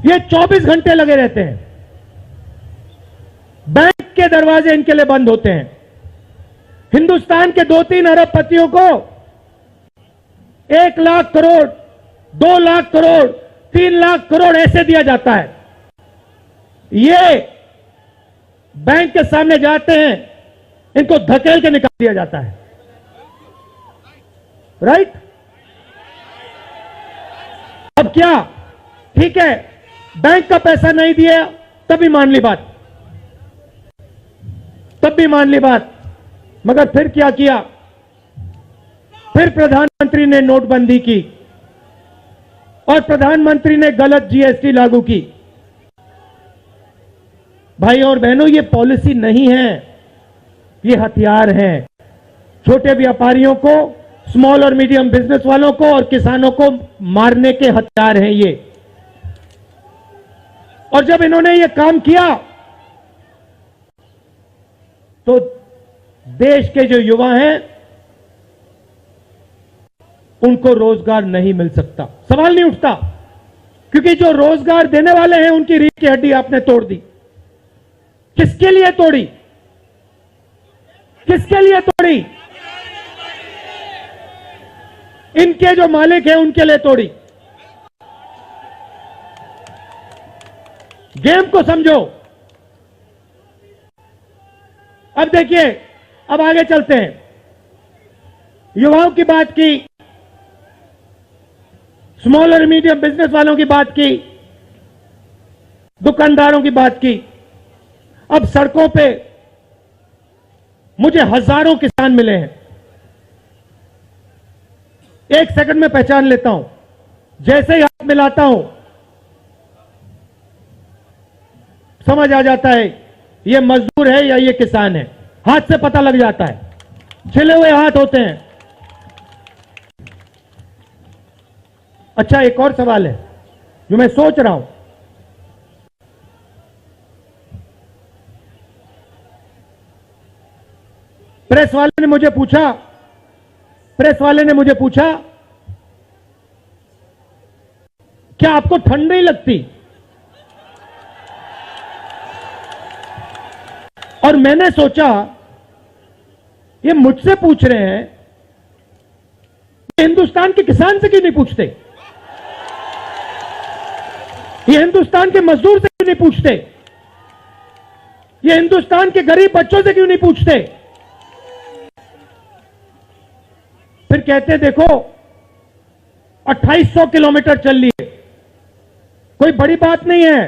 ये 24 घंटे लगे रहते हैं। बैंक के दरवाजे इनके लिए बंद होते हैं। हिंदुस्तान के 2-3 अरबपतियों को 1 लाख करोड़, 2 लाख करोड़, 3 लाख करोड़ ऐसे दिया जाता है। ये बैंक के सामने जाते हैं, इनको धकेल के निकाल दिया जाता है। राइट? अब क्या? ठीक है, बैंक का पैसा नहीं दिया तब भी मान ली बात, तब भी मान ली बात। मगर फिर क्या किया? फिर प्रधानमंत्री ने नोटबंदी की और प्रधानमंत्री ने गलत जीएसटी लागू की। भाइयों और बहनों, ये पॉलिसी नहीं है, ये हथियार है। छोटे व्यापारियों को, स्मॉल और मीडियम बिजनेस वालों को और किसानों को मारने के हथियार हैं ये। और जब इन्होंने ये काम किया तो देश के जो युवा हैं उनको रोजगार नहीं मिल सकता, सवाल नहीं उठता। क्योंकि जो रोजगार देने वाले हैं उनकी रीढ़ की हड्डी आपने तोड़ दी। किसके लिए तोड़ी? किसके लिए तोड़ी? इनके जो मालिक हैं उनके लिए तोड़ी। गेम को समझो। अब देखिए, अब आगे चलते हैं। युवाओं की बात की, स्मॉल और मीडियम बिजनेस वालों की बात की, दुकानदारों की बात की। अब सड़कों पे मुझे हजारों किसान मिले हैं। एक सेकंड में पहचान लेता हूं, जैसे ही हाथ मिलाता हूं समझ आ जाता है ये मजदूर है या ये किसान है। हाथ से पता लग जाता है, छिले हुए हाथ होते हैं। अच्छा, एक और सवाल है जो मैं सोच रहा हूं। प्रेस वाले ने मुझे पूछा क्या आपको ठंड नहीं लगती? और मैंने सोचा ये मुझसे पूछ रहे हैं, हिंदुस्तान के किसान से क्यों नहीं पूछते? ये हिंदुस्तान के मजदूर से क्यों नहीं पूछते? ये हिंदुस्तान के गरीब बच्चों से क्यों नहीं पूछते? फिर कहते देखो 2800 किलोमीटर चल लिए, कोई बड़ी बात नहीं है।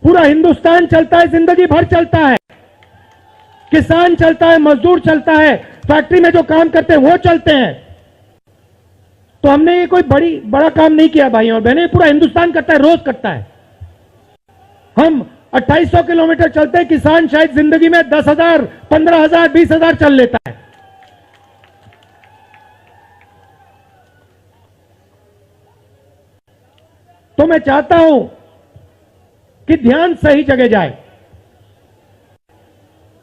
पूरा हिंदुस्तान चलता है, जिंदगी भर चलता है। किसान चलता है, मजदूर चलता है, फैक्ट्री में जो काम करते हैं वो चलते हैं। तो हमने ये कोई बड़ा काम नहीं किया भाइयों और बहनें, पूरा हिंदुस्तान करता है, रोज करता है। हम 2800 किलोमीटर चलते हैं, किसान शायद जिंदगी में 10,000, 15,000, 20,000 चल लेता है। तो मैं चाहता हूं कि ध्यान सही जगह जाए।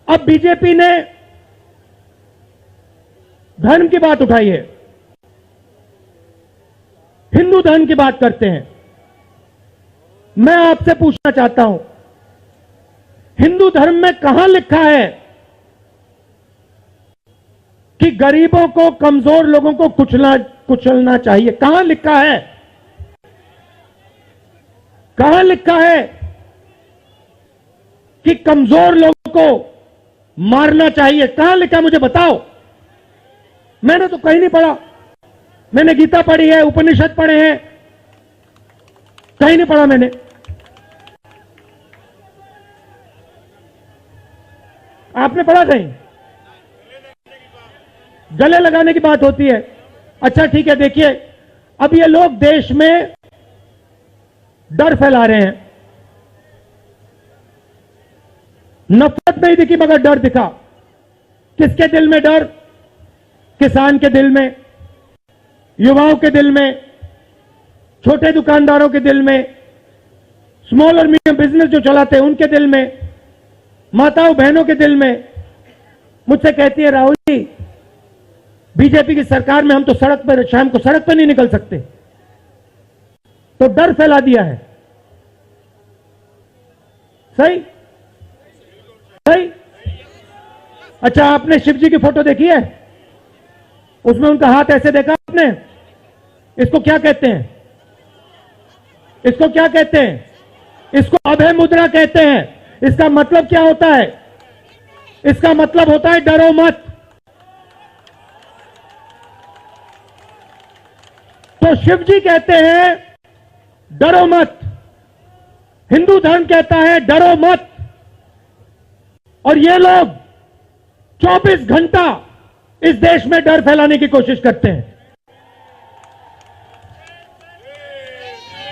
अब बीजेपी ने धर्म की बात उठाई है, हिंदू धर्म की बात करते हैं। मैं आपसे पूछना चाहता हूं, हिंदू धर्म में कहां लिखा है कि गरीबों को, कमजोर लोगों को कुचलना चाहिए? कहां लिखा है? कहां लिखा है कि कमजोर लोगों को मारना चाहिए? कहां लिखा, मुझे बताओ। मैंने तो कहीं नहीं पढ़ा। मैंने गीता पढ़ी है, उपनिषद पढ़े हैं, कहीं नहीं पढ़ा मैंने। आपने पढ़ा कहीं? गले लगाने की बात होती है। अच्छा ठीक है, देखिए अब ये लोग देश में डर फैला रहे हैं। नफरत नहीं दिखी मगर डर दिखा। किसके दिल में डर? किसान के दिल में, युवाओं के दिल में, छोटे दुकानदारों के दिल में, स्मॉल और मीडियम बिजनेस जो चलाते हैं उनके दिल में, माताओं बहनों के दिल में। मुझसे कहती है राहुल जी, बीजेपी की सरकार में हम तो सड़क पर, शाम को सड़क पर नहीं निकल सकते। तो डर फैला दिया है। सही? सही? अच्छा, आपने शिव जी की फोटो देखी है? उसमें उनका हाथ ऐसे देखा आपने? इसको क्या कहते हैं? इसको क्या कहते हैं? इसको अभय मुद्रा कहते हैं। इसका मतलब क्या होता है? इसका मतलब होता है डरो मत। तो शिव जी कहते हैं डरो मत, हिंदू धर्म कहता है डरो मत, और ये लोग 24 घंटा इस देश में डर फैलाने की कोशिश करते हैं।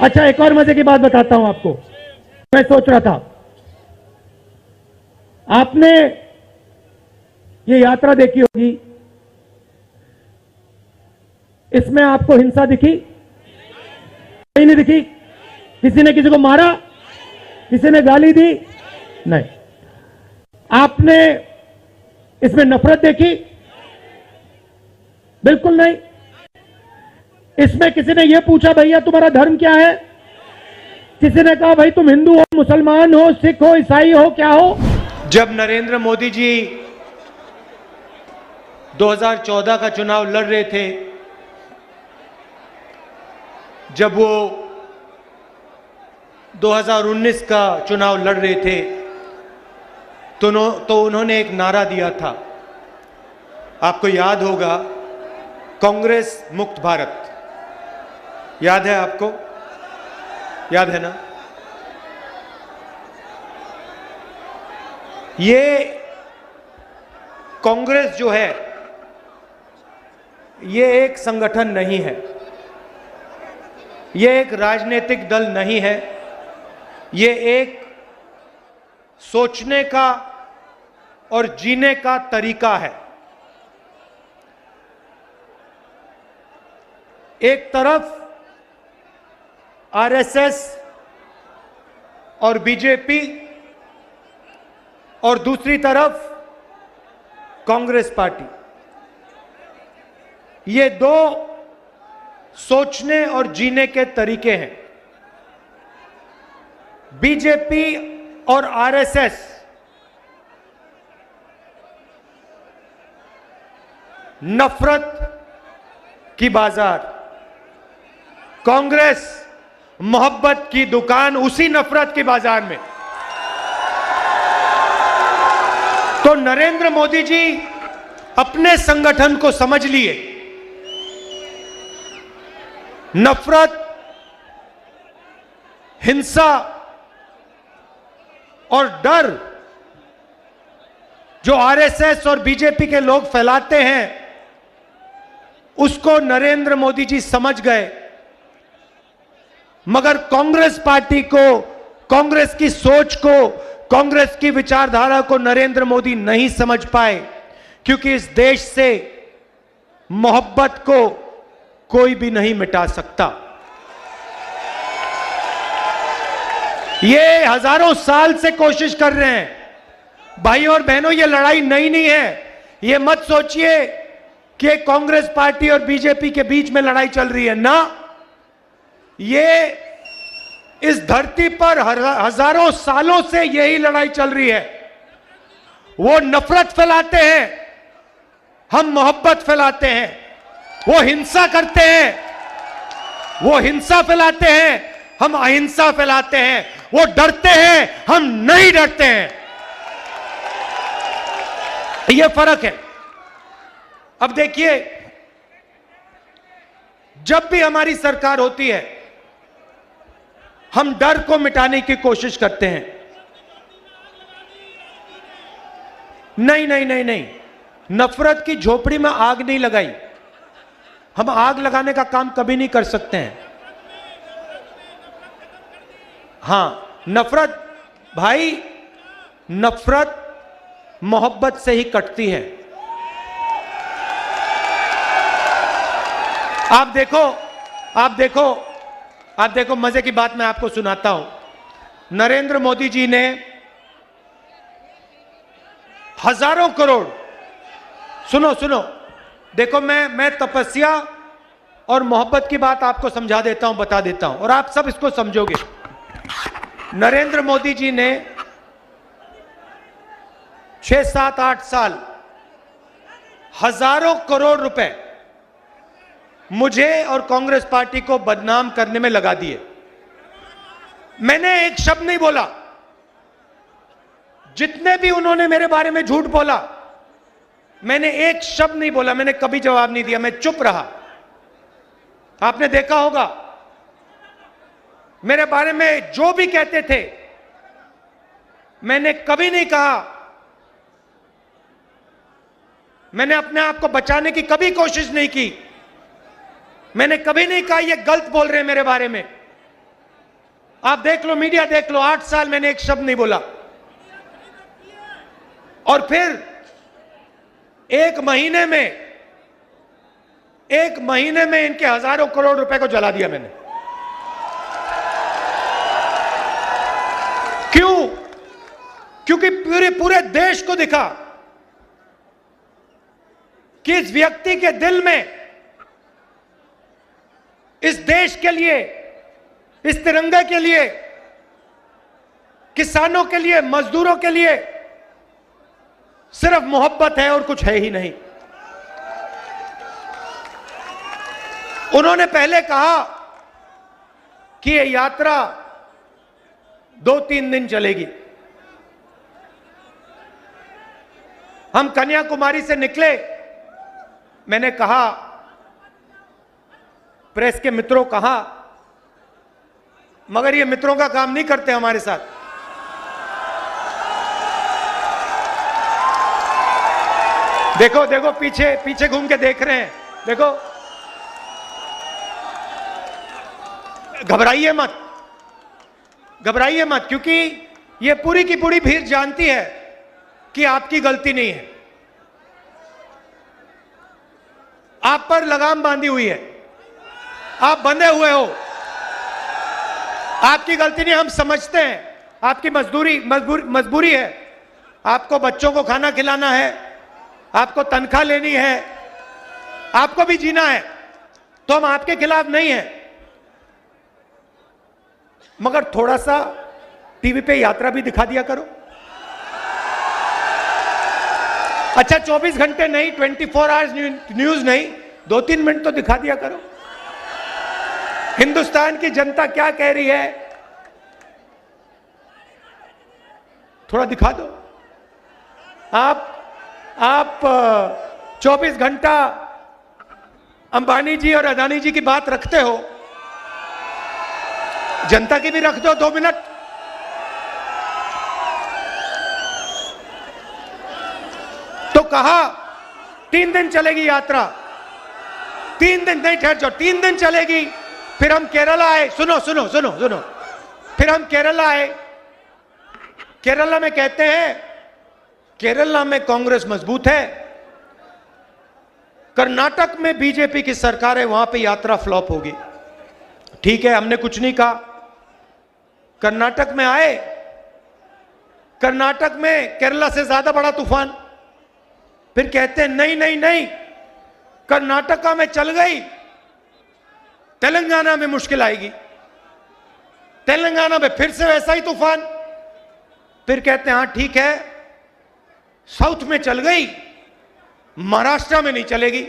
अच्छा, एक और मजे की बात बताता हूं आपको। मैं सोच रहा था, आपने ये यात्रा देखी होगी, इसमें आपको हिंसा दिखी? कहीं नहीं दिखी? किसी ने किसी को मारा? किसी ने गाली दी? नहीं। आपने इसमें नफरत देखी? बिल्कुल नहीं। इसमें किसी ने यह पूछा भैया तुम्हारा धर्म क्या है? किसी ने कहा भाई तुम हिंदू हो, मुसलमान हो, सिख हो, ईसाई हो, क्या हो? जब नरेंद्र मोदी जी 2014 का चुनाव लड़ रहे थे, जब वो 2019 का चुनाव लड़ रहे थे तो उन्होंने एक नारा दिया था, आपको याद होगा, कांग्रेस मुक्त भारत। याद है आपको? याद है ना? ये कांग्रेस जो है ये एक संगठन नहीं है, ये एक राजनीतिक दल नहीं है, ये एक सोचने का और जीने का तरीका है। एक तरफ आरएसएस और बीजेपी और दूसरी तरफ कांग्रेस पार्टी, ये दो सोचने और जीने के तरीके हैं। बीजेपी और आरएसएस नफरत की बाजार, कांग्रेस मोहब्बत की दुकान उसी नफरत के बाजार में। तो नरेंद्र मोदी जी अपने संगठन को समझ लिए, नफरत, हिंसा और डर जो आरएसएस और बीजेपी के लोग फैलाते हैं, उसको नरेंद्र मोदी जी समझ गए, मगर कांग्रेस पार्टी को, कांग्रेस की सोच को, कांग्रेस की विचारधारा को नरेंद्र मोदी नहीं समझ पाए, क्योंकि इस देश से मोहब्बत को कोई भी नहीं मिटा सकता। ये हजारों साल से कोशिश कर रहे हैं। भाइयों और बहनों, ये लड़ाई नई नहीं है। ये मत सोचिए कि कांग्रेस पार्टी और बीजेपी के बीच में लड़ाई चल रही है ना, ये इस धरती पर हजारों सालों से यही लड़ाई चल रही है। वो नफरत फैलाते हैं, हम मोहब्बत फैलाते हैं। वो हिंसा करते हैं, वो हिंसा फैलाते हैं, हम अहिंसा फैलाते हैं। वो डरते हैं, हम नहीं डरते हैं। ये फर्क है। अब देखिए, जब भी हमारी सरकार होती है, हम डर को मिटाने की कोशिश करते हैं। नहीं नहीं नहीं नहीं, नफरत की झोपड़ी में आग नहीं लगाई। हम आग लगाने का काम कभी नहीं कर सकते हैं। हां, नफरत, भाई, नफरत मोहब्बत से ही कटती है। आप देखो, आप देखो, आप देखो, मजे की बात मैं आपको सुनाता हूं। नरेंद्र मोदी जी ने हजारों करोड़, सुनो सुनो, देखो, मैं तपस्या और मोहब्बत की बात आपको समझा देता हूं, बता देता हूं, और आप सब इसको समझोगे। नरेंद्र मोदी जी ने 6, 7, 8 साल हजारों करोड़ रुपए मुझे और कांग्रेस पार्टी को बदनाम करने में लगा दिए। मैंने एक शब्द नहीं बोला। जितने भी उन्होंने मेरे बारे में झूठ बोला, मैंने एक शब्द नहीं बोला, मैंने कभी जवाब नहीं दिया, मैं चुप रहा। आपने देखा होगा, मेरे बारे में जो भी कहते थे, मैंने कभी नहीं कहा, मैंने अपने आप को बचाने की कभी कोशिश नहीं की। मैंने कभी नहीं कहा ये गलत बोल रहे हैं मेरे बारे में। आप देख लो, मीडिया देख लो, 8 साल मैंने एक शब्द नहीं बोला। और फिर एक महीने में इनके हजारों करोड़ रुपए को जला दिया मैंने। क्यों? क्योंकि पूरे देश को दिखा कि इस व्यक्ति के दिल में, इस देश के लिए, इस तिरंगे के लिए, किसानों के लिए, मजदूरों के लिए सिर्फ मोहब्बत है और कुछ है ही नहीं। उन्होंने पहले कहा कि ये यात्रा 2-3 दिन चलेगी। हम कन्याकुमारी से निकले, मैंने कहा, प्रेस के मित्रों कहा, मगर ये मित्रों का काम नहीं करते हमारे साथ। देखो देखो, पीछे पीछे घूम के देख रहे हैं, देखो। घबराइए मत, घबराइए मत, क्योंकि ये पूरी की पूरी भीड़ जानती है कि आपकी गलती नहीं है। आप पर लगाम बांधी हुई है, आप बंधे हुए हो। आपकी गलती नहीं, हम समझते हैं, आपकी मजबूरी है। आपको बच्चों को खाना खिलाना है, आपको तनख्वाह लेनी है, आपको भी जीना है, तो हम आपके खिलाफ नहीं हैं। मगर थोड़ा सा टीवी पे यात्रा भी दिखा दिया करो। अच्छा, 24 घंटे नहीं, 24 आवर्स न्यूज नहीं, 2-3 मिनट तो दिखा दिया करो। हिंदुस्तान की जनता क्या कह रही है, थोड़ा दिखा दो। आप 24 घंटा अंबानी जी और अदानी जी की बात रखते हो, जनता की भी रख दो 2 मिनट। तो कहा 3 दिन चलेगी यात्रा, 3 दिन नहीं, ठहर जाओ, 3 दिन चलेगी। फिर हम केरला आए, सुनो सुनो सुनो सुनो, फिर हम केरला आए। केरला में कहते हैं, केरला में कांग्रेस मजबूत है, कर्नाटक में बीजेपी की सरकार है, वहां पे यात्रा फ्लॉप होगी। ठीक है, हमने कुछ नहीं कहा। कर्नाटक में आए, कर्नाटक में केरला से ज्यादा बड़ा तूफान। फिर कहते हैं नहीं नहीं नहीं, कर्नाटका में चल गई, तेलंगाना में मुश्किल आएगी, तेलंगाना में फिर से वैसा ही तूफान। फिर कहते हैं हाँ ठीक है, साउथ में चल गई, महाराष्ट्र में नहीं चलेगी।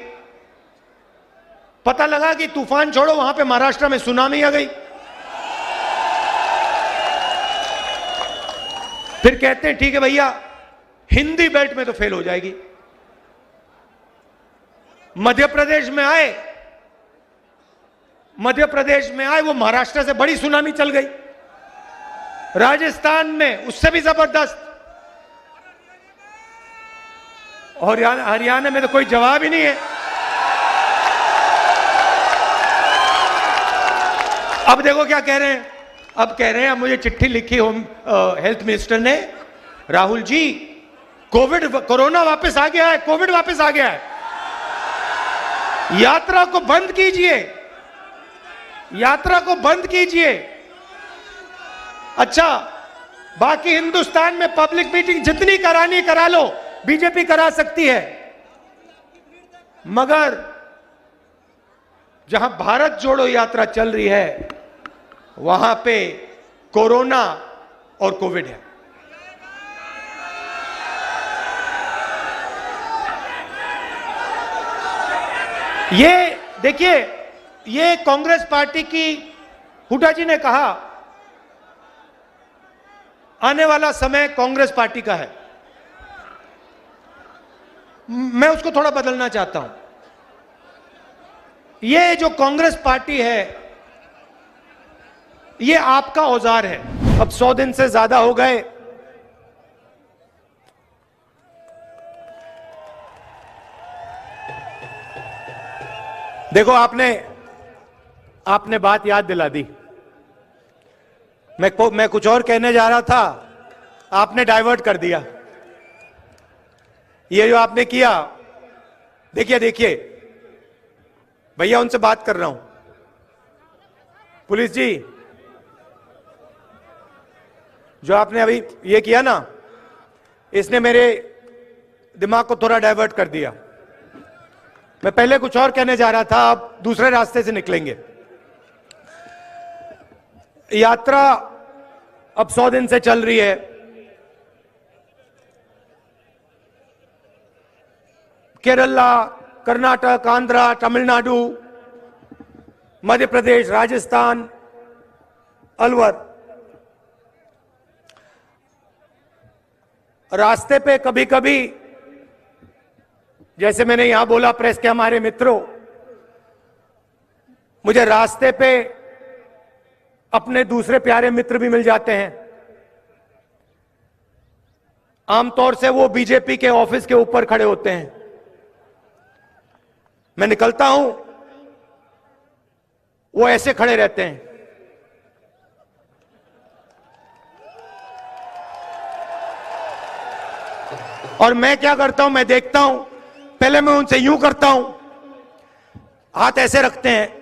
पता लगा कि तूफान छोड़ो, वहां पे महाराष्ट्र में सुनामी आ गई। फिर कहते हैं ठीक है भैया, हिंदी बेल्ट में तो फेल हो जाएगी। मध्य प्रदेश में आए, मध्य प्रदेश में आए, वो महाराष्ट्र से बड़ी सुनामी चल गई। राजस्थान में उससे भी जबरदस्त, और हरियाणा में तो कोई जवाब ही नहीं है। अब देखो क्या कह रहे हैं, अब कह रहे हैं, अब मुझे चिट्ठी लिखी होम हेल्थ मिनिस्टर ने, राहुल जी कोरोना वापस आ गया है, कोविड वापस आ गया है, यात्रा को बंद कीजिए, यात्रा को बंद कीजिए। अच्छा, बाकी हिंदुस्तान में पब्लिक मीटिंग जितनी करानी करा लो, बीजेपी करा सकती है, मगर जहां भारत जोड़ो यात्रा चल रही है, वहां पे कोरोना और कोविड है। ये देखिए, ये कांग्रेस पार्टी की, हुड्डा जी ने कहा आने वाला समय कांग्रेस पार्टी का है। मैं उसको थोड़ा बदलना चाहता हूं। ये जो कांग्रेस पार्टी है, ये आपका औजार है। अब 100 दिन से ज्यादा हो गए, देखो आपने बात याद दिला दी। मैं कुछ और कहने जा रहा था, आपने डाइवर्ट कर दिया। ये जो आपने किया, देखिए देखिए भैया, उनसे बात कर रहा हूं, पुलिस जी, जो आपने अभी ये किया ना, इसने मेरे दिमाग को थोड़ा डाइवर्ट कर दिया। मैं पहले कुछ और कहने जा रहा था, आप दूसरे रास्ते से निकलेंगे। यात्रा अब 100 दिन से चल रही है। केरला, कर्नाटक, आंध्रा, तमिलनाडु, मध्य प्रदेश, राजस्थान, अलवर, रास्ते पे कभी कभी, जैसे मैंने यहां बोला प्रेस के हमारे मित्रों, मुझे रास्ते पे अपने दूसरे प्यारे मित्र भी मिल जाते हैं। आमतौर से वो बीजेपी के ऑफिस के ऊपर खड़े होते हैं। मैं निकलता हूं, वो ऐसे खड़े रहते हैं। और मैं क्या करता हूं, मैं देखता हूं, पहले मैं उनसे यूं करता हूं, हाथ ऐसे रखते हैं।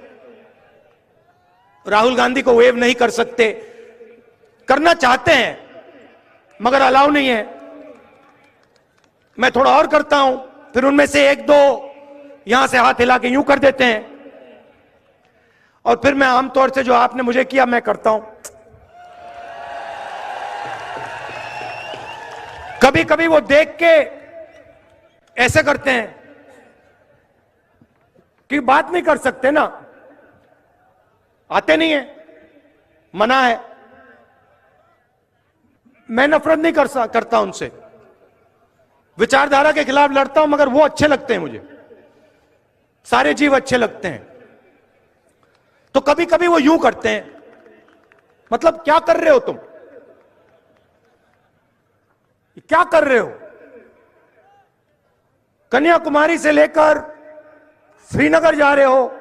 राहुल गांधी को वेव नहीं कर सकते, करना चाहते हैं मगर अलाउ नहीं है। मैं थोड़ा और करता हूं, फिर उनमें से एक दो यहां से हाथ हिला के यूं कर देते हैं, और फिर मैं आमतौर से जो आपने मुझे किया मैं करता हूं। कभी कभी वो देख के ऐसे करते हैं कि बात नहीं कर सकते ना, आते नहीं है, मना है। मैं नफरत नहीं करता उनसे, विचारधारा के खिलाफ लड़ता हूं, मगर वो अच्छे लगते हैं मुझे, सारे जीव अच्छे लगते हैं। तो कभी कभी वो यूं करते हैं, मतलब क्या कर रहे हो तुम, क्या कर रहे हो? कन्याकुमारी से लेकर श्रीनगर जा रहे हो।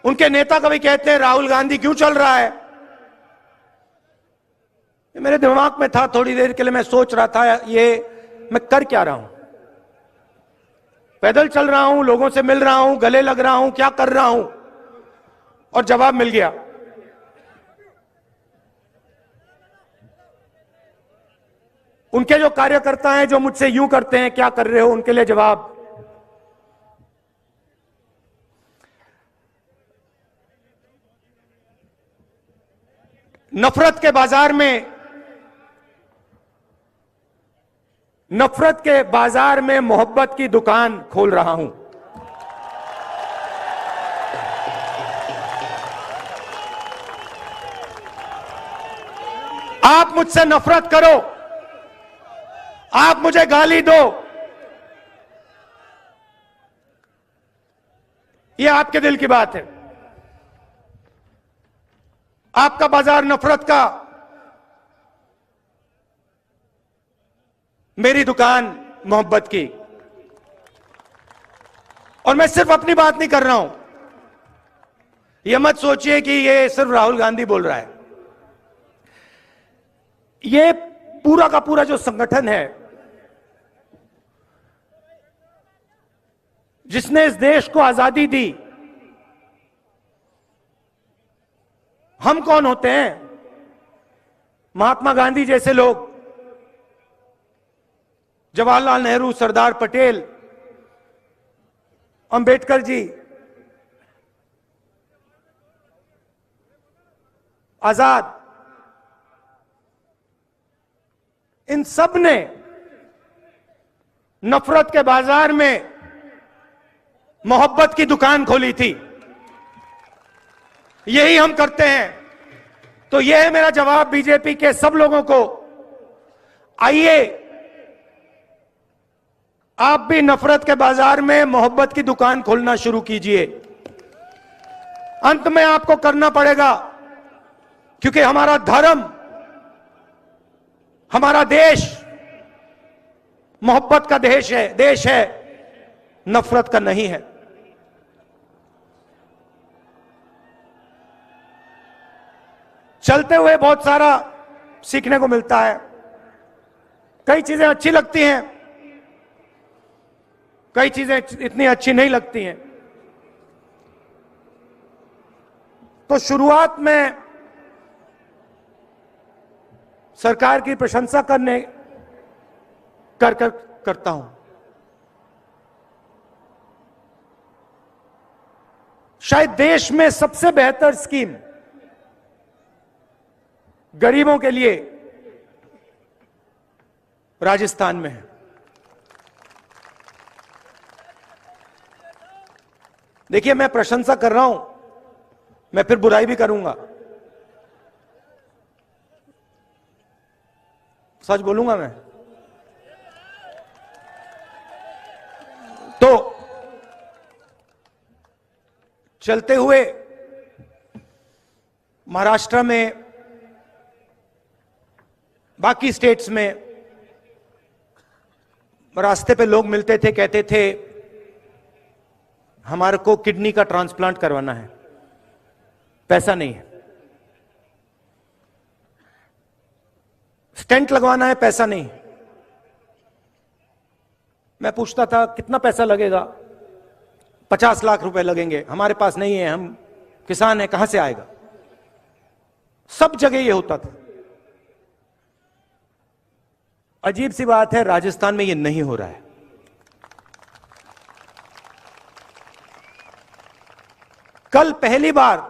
उनके नेता कभी कहते हैं राहुल गांधी क्यों चल रहा है। ये मेरे दिमाग में था, थोड़ी देर के लिए मैं सोच रहा था ये मैं कर क्या रहा हूं। पैदल चल रहा हूं, लोगों से मिल रहा हूं, गले लग रहा हूं, क्या कर रहा हूं? और जवाब मिल गया। उनके जो कार्यकर्ता हैं जो मुझसे यूं करते हैं क्या कर रहे हो, उनके लिए जवाब। नफरत के बाजार में मोहब्बत की दुकान खोल रहा हूं। आप मुझसे नफरत करो, आप मुझे गाली दो, यह आपके दिल की बात है। आपका बाजार नफरत का, मेरी दुकान मोहब्बत की। और मैं सिर्फ अपनी बात नहीं कर रहा हूं, यह मत सोचिए कि यह सिर्फ राहुल गांधी बोल रहा है। यह पूरा का पूरा जो संगठन है जिसने इस देश को आजादी दी। हम कौन होते हैं? महात्मा गांधी जैसे लोग, जवाहरलाल नेहरू, सरदार पटेल, अंबेडकर जी, आजाद, इन सब ने नफरत के बाजार में मोहब्बत की दुकान खोली थी। यही हम करते हैं। तो यह है मेरा जवाब बीजेपी के सब लोगों को। आइए आप भी नफरत के बाजार में मोहब्बत की दुकान खोलना शुरू कीजिए। अंत में आपको करना पड़ेगा, क्योंकि हमारा धर्म, हमारा देश मोहब्बत का देश है, नफरत का नहीं है। चलते हुए बहुत सारा सीखने को मिलता है। कई चीजें अच्छी लगती हैं, कई चीजें इतनी अच्छी नहीं लगती हैं। तो शुरुआत में सरकार की प्रशंसा करता हूं। शायद देश में सबसे बेहतर स्कीम गरीबों के लिए राजस्थान में है। देखिए, मैं प्रशंसा कर रहा हूं, मैं फिर बुराई भी करूंगा, सच बोलूंगा मैं। तो चलते हुए महाराष्ट्र में, बाकी स्टेट्स में रास्ते पे लोग मिलते थे, कहते थे हमारे को किडनी का ट्रांसप्लांट करवाना है, पैसा नहीं है। स्टेंट लगवाना है, पैसा नहीं। मैं पूछता था कितना पैसा लगेगा? 50 लाख रुपए लगेंगे। हमारे पास नहीं है, हम किसान हैं, कहां से आएगा? सब जगह ये होता था। अजीब सी बात है, राजस्थान में ये नहीं हो रहा है। कल पहली बार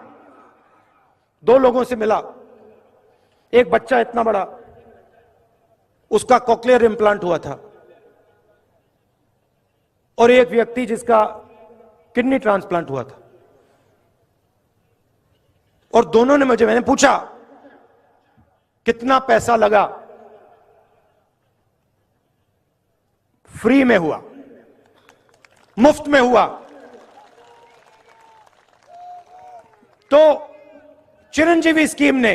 2 लोगों से मिला। एक बच्चा इतना बड़ा, उसका कॉक्लियर इंप्लांट हुआ था, और एक व्यक्ति जिसका किडनी ट्रांसप्लांट हुआ था। और दोनों ने मैंने पूछा कितना पैसा लगा? फ्री में हुआ, मुफ्त में हुआ। तो चिरंजीवी स्कीम ने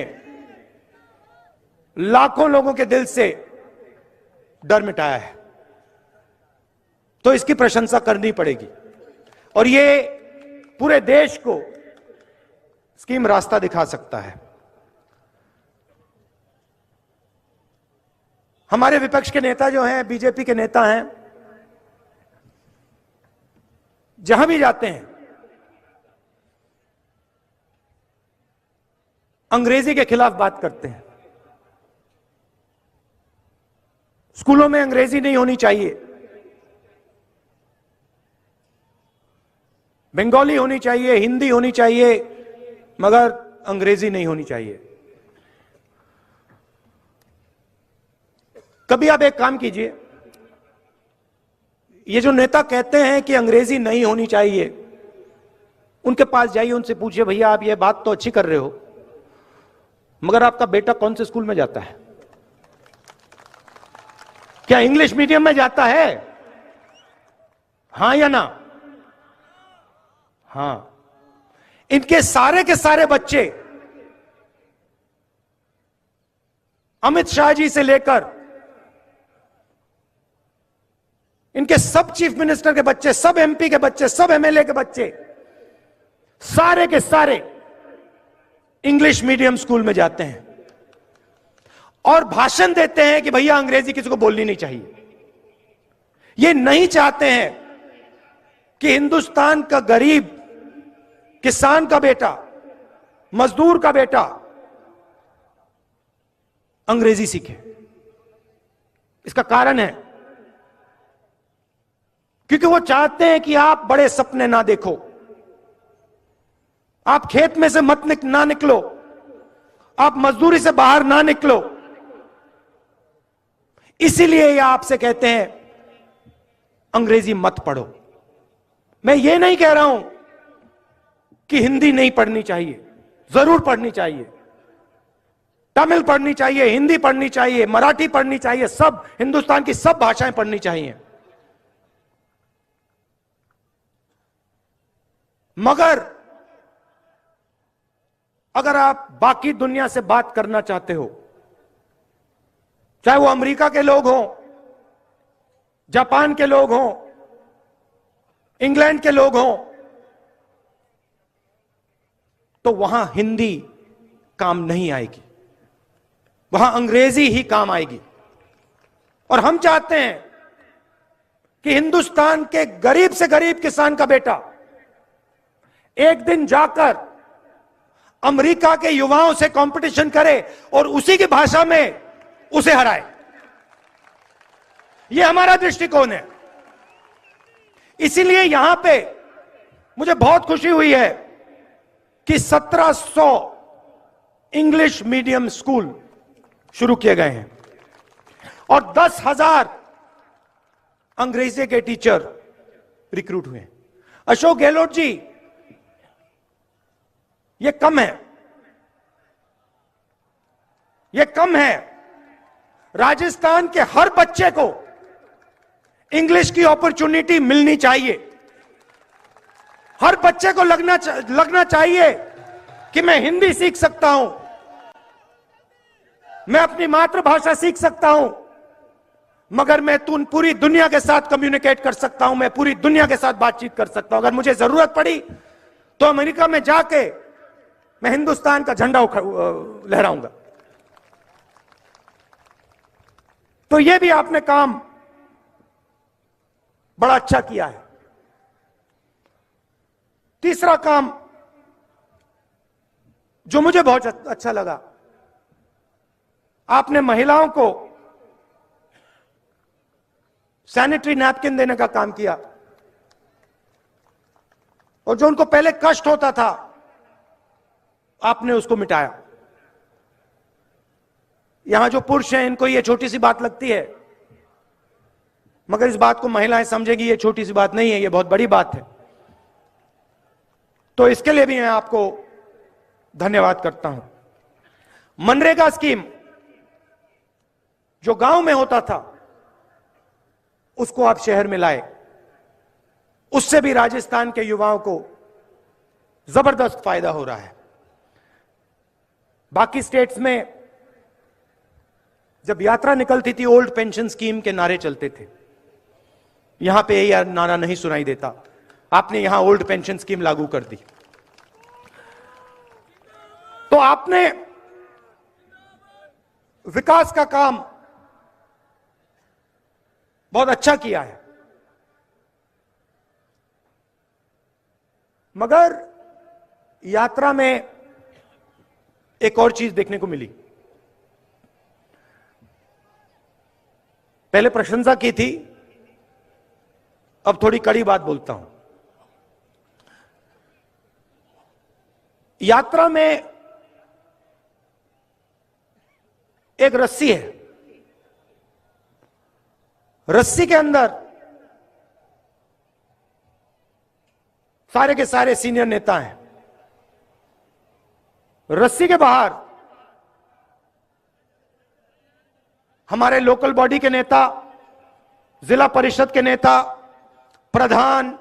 लाखों लोगों के दिल से डर मिटाया है, तो इसकी प्रशंसा करनी पड़ेगी। और ये पूरे देश को स्कीम रास्ता दिखा सकता है। हमारे विपक्ष के नेता जो हैं, बीजेपी के नेता हैं, जहां भी जाते हैं अंग्रेजी के खिलाफ बात करते हैं। स्कूलों में अंग्रेजी नहीं होनी चाहिए, बंगाली होनी चाहिए, हिंदी होनी चाहिए, मगर अंग्रेजी नहीं होनी चाहिए। कभी आप एक काम कीजिए, ये जो नेता कहते हैं कि अंग्रेजी नहीं होनी चाहिए, उनके पास जाइए, उनसे पूछिए भैया आप ये बात तो अच्छी कर रहे हो, मगर आपका बेटा कौन से स्कूल में जाता है? क्या इंग्लिश मीडियम में जाता है? हां या ना? हां। इनके सारे के सारे बच्चे अमित शाह जी से लेकर इनके सब चीफ मिनिस्टर के बच्चे, सब एमपी के बच्चे, सब एमएलए के बच्चे, सारे के सारे इंग्लिश मीडियम स्कूल में जाते हैं और भाषण देते हैं कि भैया अंग्रेजी किसी को बोलनी नहीं चाहिए। ये नहीं चाहते हैं कि हिंदुस्तान का गरीब किसान का बेटा, मजदूर का बेटा अंग्रेजी सीखे। इसका कारण है क्योंकि वो चाहते हैं कि आप बड़े सपने ना देखो, आप खेत में से ना निकलो, आप मजदूरी से बाहर ना निकलो। इसीलिए ये आपसे कहते हैं अंग्रेजी मत पढ़ो। मैं ये नहीं कह रहा हूं कि हिंदी नहीं पढ़नी चाहिए, जरूर पढ़नी चाहिए। तमिल पढ़नी चाहिए, हिंदी पढ़नी चाहिए, मराठी पढ़नी चाहिए, सब हिंदुस्तान की सब भाषाएं पढ़नी चाहिए। मगर अगर आप बाकी दुनिया से बात करना चाहते हो, चाहे वो अमेरिका के लोग हों, जापान के लोग हों, इंग्लैंड के लोग हों, तो वहां हिंदी काम नहीं आएगी, वहां अंग्रेजी ही काम आएगी। और हम चाहते हैं कि हिंदुस्तान के गरीब से गरीब किसान का बेटा एक दिन जाकर अमेरिका के युवाओं से कंपटीशन करे और उसी की भाषा में उसे हराए। यह हमारा दृष्टिकोण है। इसीलिए यहां पे मुझे बहुत खुशी हुई है कि 1700 इंग्लिश मीडियम स्कूल शुरू किए गए हैं और 10,000 अंग्रेजी के टीचर रिक्रूट हुए हैं। अशोक गहलोत जी ये कम है, ये कम है। राजस्थान के हर बच्चे को इंग्लिश की अपॉर्चुनिटी मिलनी चाहिए। हर बच्चे को लगना चाहिए कि मैं हिंदी सीख सकता हूं, मैं अपनी मातृभाषा सीख सकता हूं, मगर मैं पूरी दुनिया के साथ कम्युनिकेट कर सकता हूं, मैं पूरी दुनिया के साथ बातचीत कर सकता हूं। अगर मुझे जरूरत पड़ी तो अमेरिका में जाके मैं हिंदुस्तान का झंडा लहराऊंगा। तो यह भी आपने काम बड़ा अच्छा किया है। तीसरा काम जो मुझे बहुत अच्छा लगा, आपने महिलाओं को सैनिटरी नैपकिन देने का काम किया, और जो उनको पहले कष्ट होता था आपने उसको मिटाया। यहां जो पुरुष हैं इनको ये छोटी सी बात लगती है, मगर इस बात को महिलाएं समझेगी ये छोटी सी बात नहीं है, ये बहुत बड़ी बात है। तो इसके लिए भी मैं आपको धन्यवाद करता हूं। मनरेगा स्कीम जो गांव में होता था उसको आप शहर में लाए, उससे भी राजस्थान के युवाओं को जबरदस्त फायदा हो रहा है। बाकी स्टेट्स में जब यात्रा निकलती थी ओल्ड पेंशन स्कीम के नारे चलते थे, यहां पे यह नारा नहीं सुनाई देता। आपने यहां ओल्ड पेंशन स्कीम लागू कर दी, तो आपने विकास का काम बहुत अच्छा किया है। मगर यात्रा में एक और चीज देखने को मिली। पहले प्रशंसा की थी, अब थोड़ी कड़ी बात बोलता हूं। यात्रा में एक रस्सी है, रस्सी के अंदर सारे के सारे सीनियर नेता हैं, रस्सी के बाहर हमारे लोकल बॉडी के नेता, जिला परिषद के नेता, प्रधान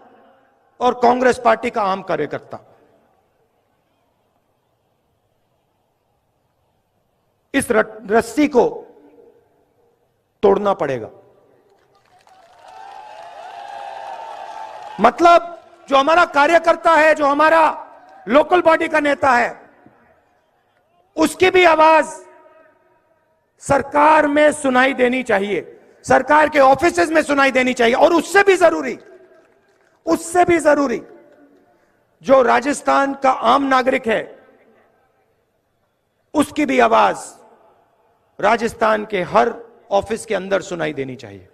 और कांग्रेस पार्टी का आम कार्यकर्ता। इस रस्सी को तोड़ना पड़ेगा। मतलब जो हमारा कार्यकर्ता है, जो हमारा लोकल बॉडी का नेता है, उसकी भी आवाज सरकार में सुनाई देनी चाहिए, सरकार के ऑफिसेज में सुनाई देनी चाहिए। और उससे भी जरूरी जो राजस्थान का आम नागरिक है, उसकी भी आवाज राजस्थान के हर ऑफिस के अंदर सुनाई देनी चाहिए।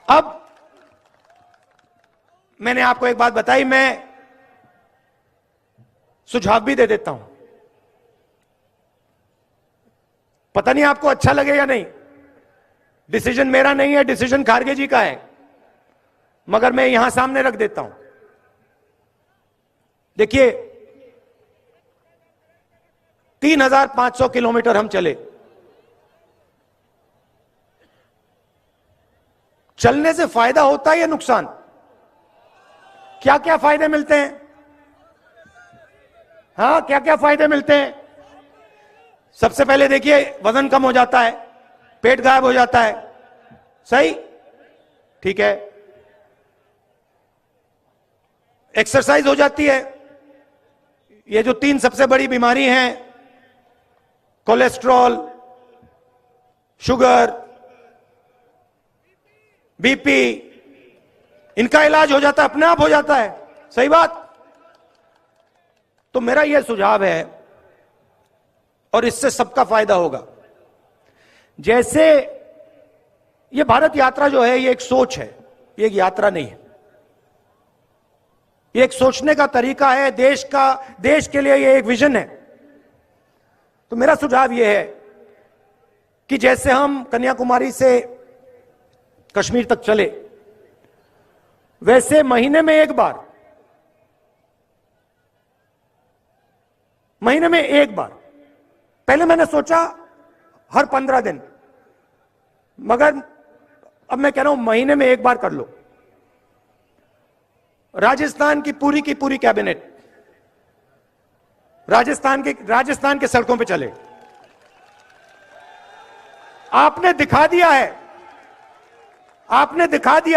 अब मैंने आपको एक बात बताई, मैं सुझाव भी दे देता हूं। पता नहीं आपको अच्छा लगे या नहीं, डिसीजन मेरा नहीं है, डिसीजन खारगे जी का है, मगर मैं यहां सामने रख देता हूं। देखिए, 3500 किलोमीटर हम चले, चलने से फायदा होता है या नुकसान? क्या क्या फायदे मिलते हैं? हाँ, क्या क्या फायदे मिलते हैं? सबसे पहले देखिए, वजन कम हो जाता है, पेट गायब हो जाता है, सही, ठीक है। एक्सरसाइज हो जाती है। ये जो 3 सबसे बड़ी बीमारी हैं, कोलेस्ट्रॉल, शुगर, बीपी, इनका इलाज हो जाता है, अपने आप हो जाता है, सही बात। तो मेरा यह सुझाव है, और इससे सबका फायदा होगा। जैसे ये भारत यात्रा जो है, ये एक सोच है, ये एक यात्रा नहीं है। ये एक सोचने का तरीका है, देश के लिए ये एक विजन है। तो मेरा सुझाव ये है कि जैसे हम कन्याकुमारी से कश्मीर तक चले, वैसे महीने में एक बार महीने में एक बार। पहले मैंने सोचा हर 15 दिन, मगर अब मैं कह रहा हूं महीने में एक बार कर लो। राजस्थान की पूरी कैबिनेट राजस्थान के सड़कों पे चले। आपने दिखा दिया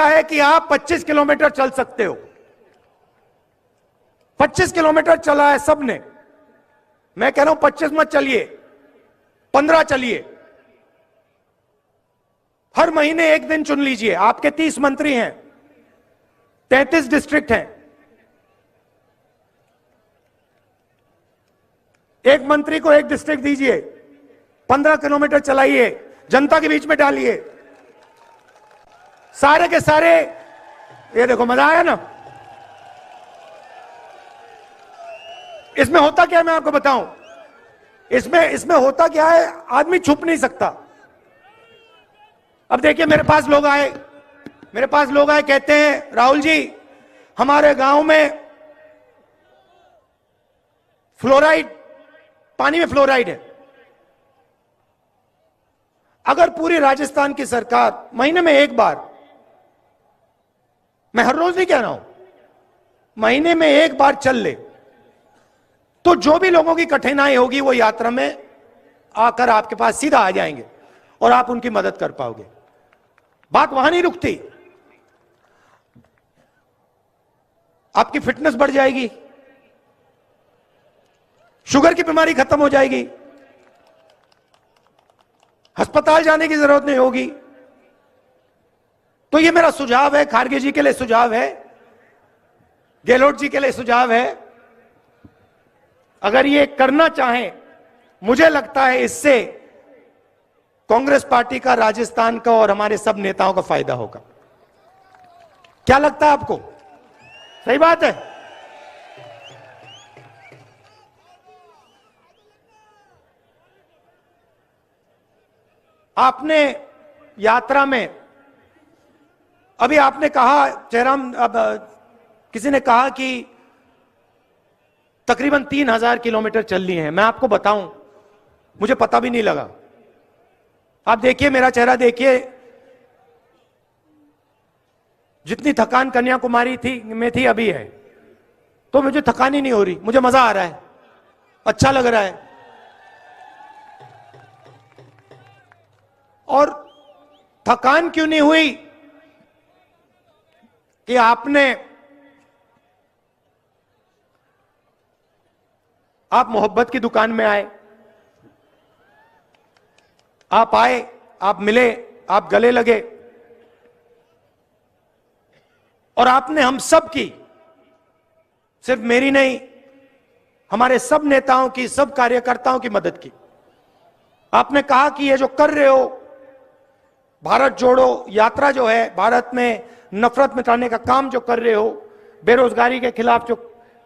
है कि आप 25 किलोमीटर चल सकते हो। 25 किलोमीटर चला है सबने। मैं कह रहा हूं 25 मत चलिए, 15 चलिए। हर महीने एक दिन चुन लीजिए। आपके 30 मंत्री हैं, 33 डिस्ट्रिक्ट हैं। एक मंत्री को एक डिस्ट्रिक्ट दीजिए, 15 किलोमीटर चलाइए, जनता के बीच में डालिए। सारे के सारे, ये देखो मजा आया ना। इसमें होता क्या है मैं आपको बताऊं। इसमें होता क्या है, आदमी छुप नहीं सकता। अब देखिए मेरे पास लोग आए कहते हैं राहुल जी हमारे गांव में फ्लोराइड, पानी में फ्लोराइड है। अगर पूरी राजस्थान की सरकार महीने में एक बार, मैं हर रोज नहीं कह रहा हूं, महीने में एक बार चल ले, तो जो भी लोगों की कठिनाई होगी वो यात्रा में आकर आपके पास सीधा आ जाएंगे और आप उनकी मदद कर पाओगे। बात वहां नहीं रुकती। आपकी फिटनेस बढ़ जाएगी, शुगर की बीमारी खत्म हो जाएगी, अस्पताल जाने की जरूरत नहीं होगी। तो ये मेरा सुझाव है, खारगे जी के लिए सुझाव है, गहलोत जी के लिए सुझाव है। अगर ये करना चाहें, मुझे लगता है इससे कांग्रेस पार्टी का, राजस्थान का और हमारे सब नेताओं का फायदा होगा। क्या लगता है आपको? सही बात है। आपने यात्रा में, अभी आपने कहा जयराम, अब किसी ने कहा कि तकरीबन 3000 किलोमीटर चल लिए हैं। मैं आपको बताऊं, मुझे पता भी नहीं लगा। आप देखिए मेरा चेहरा देखिए, जितनी थकान कन्याकुमारी में थी अभी है, तो मुझे थकान ही नहीं हो रही। मुझे मजा आ रहा है, अच्छा लग रहा है। और थकान क्यों नहीं हुई कि आप मोहब्बत की दुकान में आए, आप आए, आप मिले, आप गले लगे, और आपने हम सब की, सिर्फ मेरी नहीं, हमारे सब नेताओं की, सब कार्यकर्ताओं की मदद की। आपने कहा कि ये जो कर रहे हो, भारत जोड़ो यात्रा जो है, भारत में नफरत मिटाने का काम जो कर रहे हो, बेरोजगारी के खिलाफ जो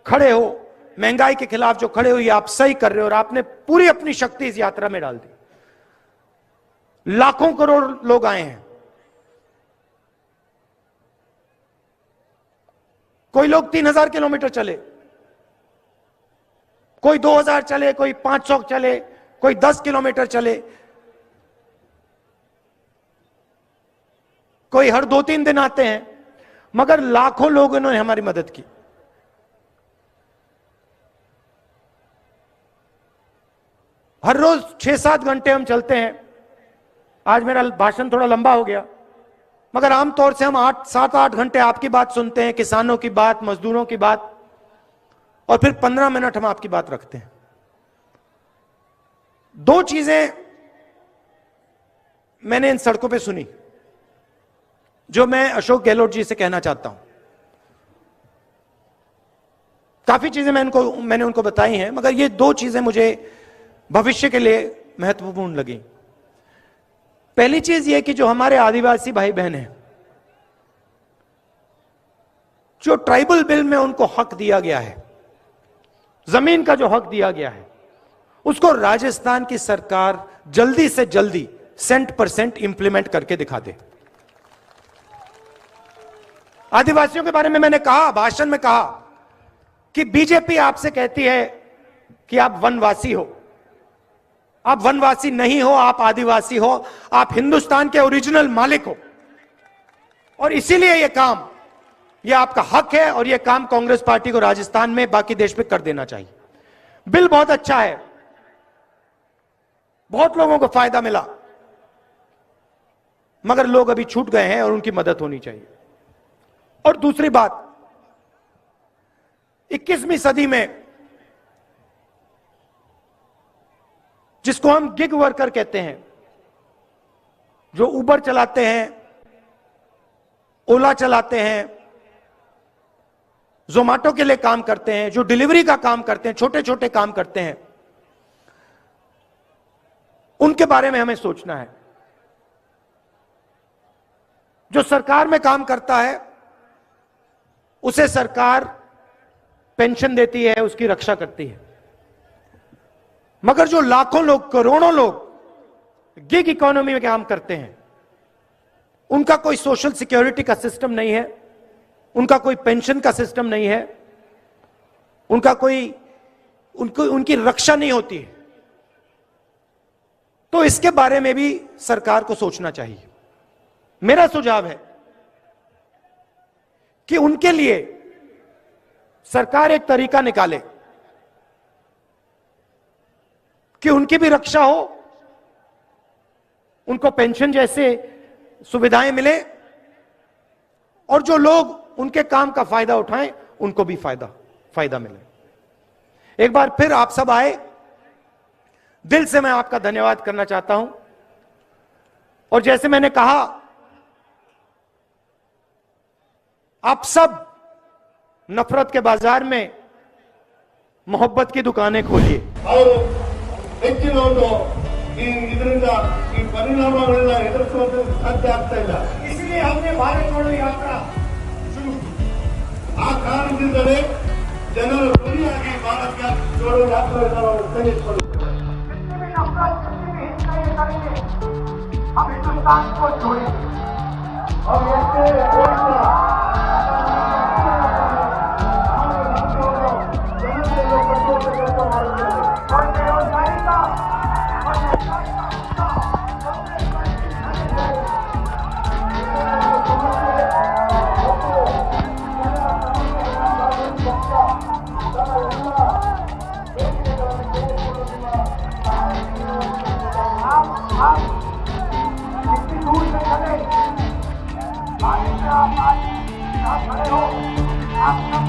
खड़े हो, महंगाई के खिलाफ जो खड़े हो, ये आप सही कर रहे हो। और आपने पूरी अपनी शक्ति इस यात्रा में डाल दी। लाखों करोड़ लोग आए हैं। कोई लोग 3000 किलोमीटर चले, कोई 2000 चले, कोई 500 चले, कोई 10 किलोमीटर चले, कोई हर 2-3 दिन आते हैं, मगर लाखों लोगों ने हमारी मदद की। हर रोज 6-7 घंटे हम चलते हैं। आज मेरा भाषण थोड़ा लंबा हो गया, मगर आमतौर से हम 7-8 घंटे आपकी बात सुनते हैं, किसानों की बात, मजदूरों की बात, और फिर 15 मिनट हम आपकी बात रखते हैं। 2 चीजें मैंने इन सड़कों पे सुनी जो मैं अशोक गहलोत जी से कहना चाहता हूं। काफी चीजें मैंने उनको बताई हैं, मगर ये 2 चीजें मुझे भविष्य के लिए महत्वपूर्ण लगी। पहली चीज ये कि जो हमारे आदिवासी भाई बहन हैं, जो ट्राइबल बिल में उनको हक दिया गया है, जमीन का जो हक दिया गया है, उसको राजस्थान की सरकार जल्दी से जल्दी 100% इंप्लीमेंट करके दिखा दे। आदिवासियों के बारे में मैंने कहा, भाषण में कहा कि बीजेपी आपसे कहती है कि आप वनवासी हो। आप वनवासी नहीं हो, आप आदिवासी हो, आप हिंदुस्तान के ओरिजिनल मालिक हो। और इसीलिए यह आपका हक है और यह काम कांग्रेस पार्टी को राजस्थान में, बाकी देश में कर देना चाहिए। बिल बहुत अच्छा है, बहुत लोगों को फायदा मिला, मगर लोग अभी छूट गए हैं और उनकी मदद होनी चाहिए। और दूसरी बात, 21वीं सदी में जिसको हम गिग वर्कर कहते हैं, जो उबर चलाते हैं, ओला चलाते हैं, जोमेटो के लिए काम करते हैं, जो डिलीवरी का काम करते हैं, छोटे छोटे काम करते हैं, उनके बारे में हमें सोचना है। जो सरकार में काम करता है उसे सरकार पेंशन देती है, उसकी रक्षा करती है, मगर जो लाखों लोग, करोड़ों लोग गिग इकोनॉमी में काम करते हैं, उनका कोई सोशल सिक्योरिटी का सिस्टम नहीं है, उनका कोई पेंशन का सिस्टम नहीं है, उनकी रक्षा नहीं होती है। तो इसके बारे में भी सरकार को सोचना चाहिए। मेरा सुझाव है कि उनके लिए सरकार एक तरीका निकाले कि उनकी भी रक्षा हो, उनको पेंशन जैसे सुविधाएं मिले, और जो लोग उनके काम का फायदा उठाएं उनको भी फायदा मिले। एक बार फिर आप सब आए, दिल से मैं आपका धन्यवाद करना चाहता हूं। और जैसे मैंने कहा, आप सब नफरत के बाजार में मोहब्बत की दुकानें खोलिए। ಅವರು ಹೆಚ್ಚಿನ ಒಂದು ಇದರಿಂದ ಈ ಪರಿಣಾಮಗಳನ್ನ ಎದುರಿಸುವಂತ ಸಾಧ್ಯ ಆಗ್ತಾ ಇಲ್ಲ। इसलिए हमने भारत छोड़ो यात्रा शुरू की। ಆ ಕಾರಣದಿಂದಲೇ ಜನರು ಧ್ವನಿಯಾಗಿ ಭಾರತ್ ಜೋಡೋ ಯಾತ್ರೆಯನ್ನು ನಾವು ಕೈಗೆತ್ತಿಕೊಳ್ಳುತ್ತೇವೆ। हम हिंदुस्तान को छोड़ेंगे और ऐसे ಜನತೆ ಕಟ್ಟುವಂತ ಕೆಲಸ ಮಾಡುತ್ತೇವೆ। और बेरोजगारी का दूर से चले, आप खड़े हो, आप सब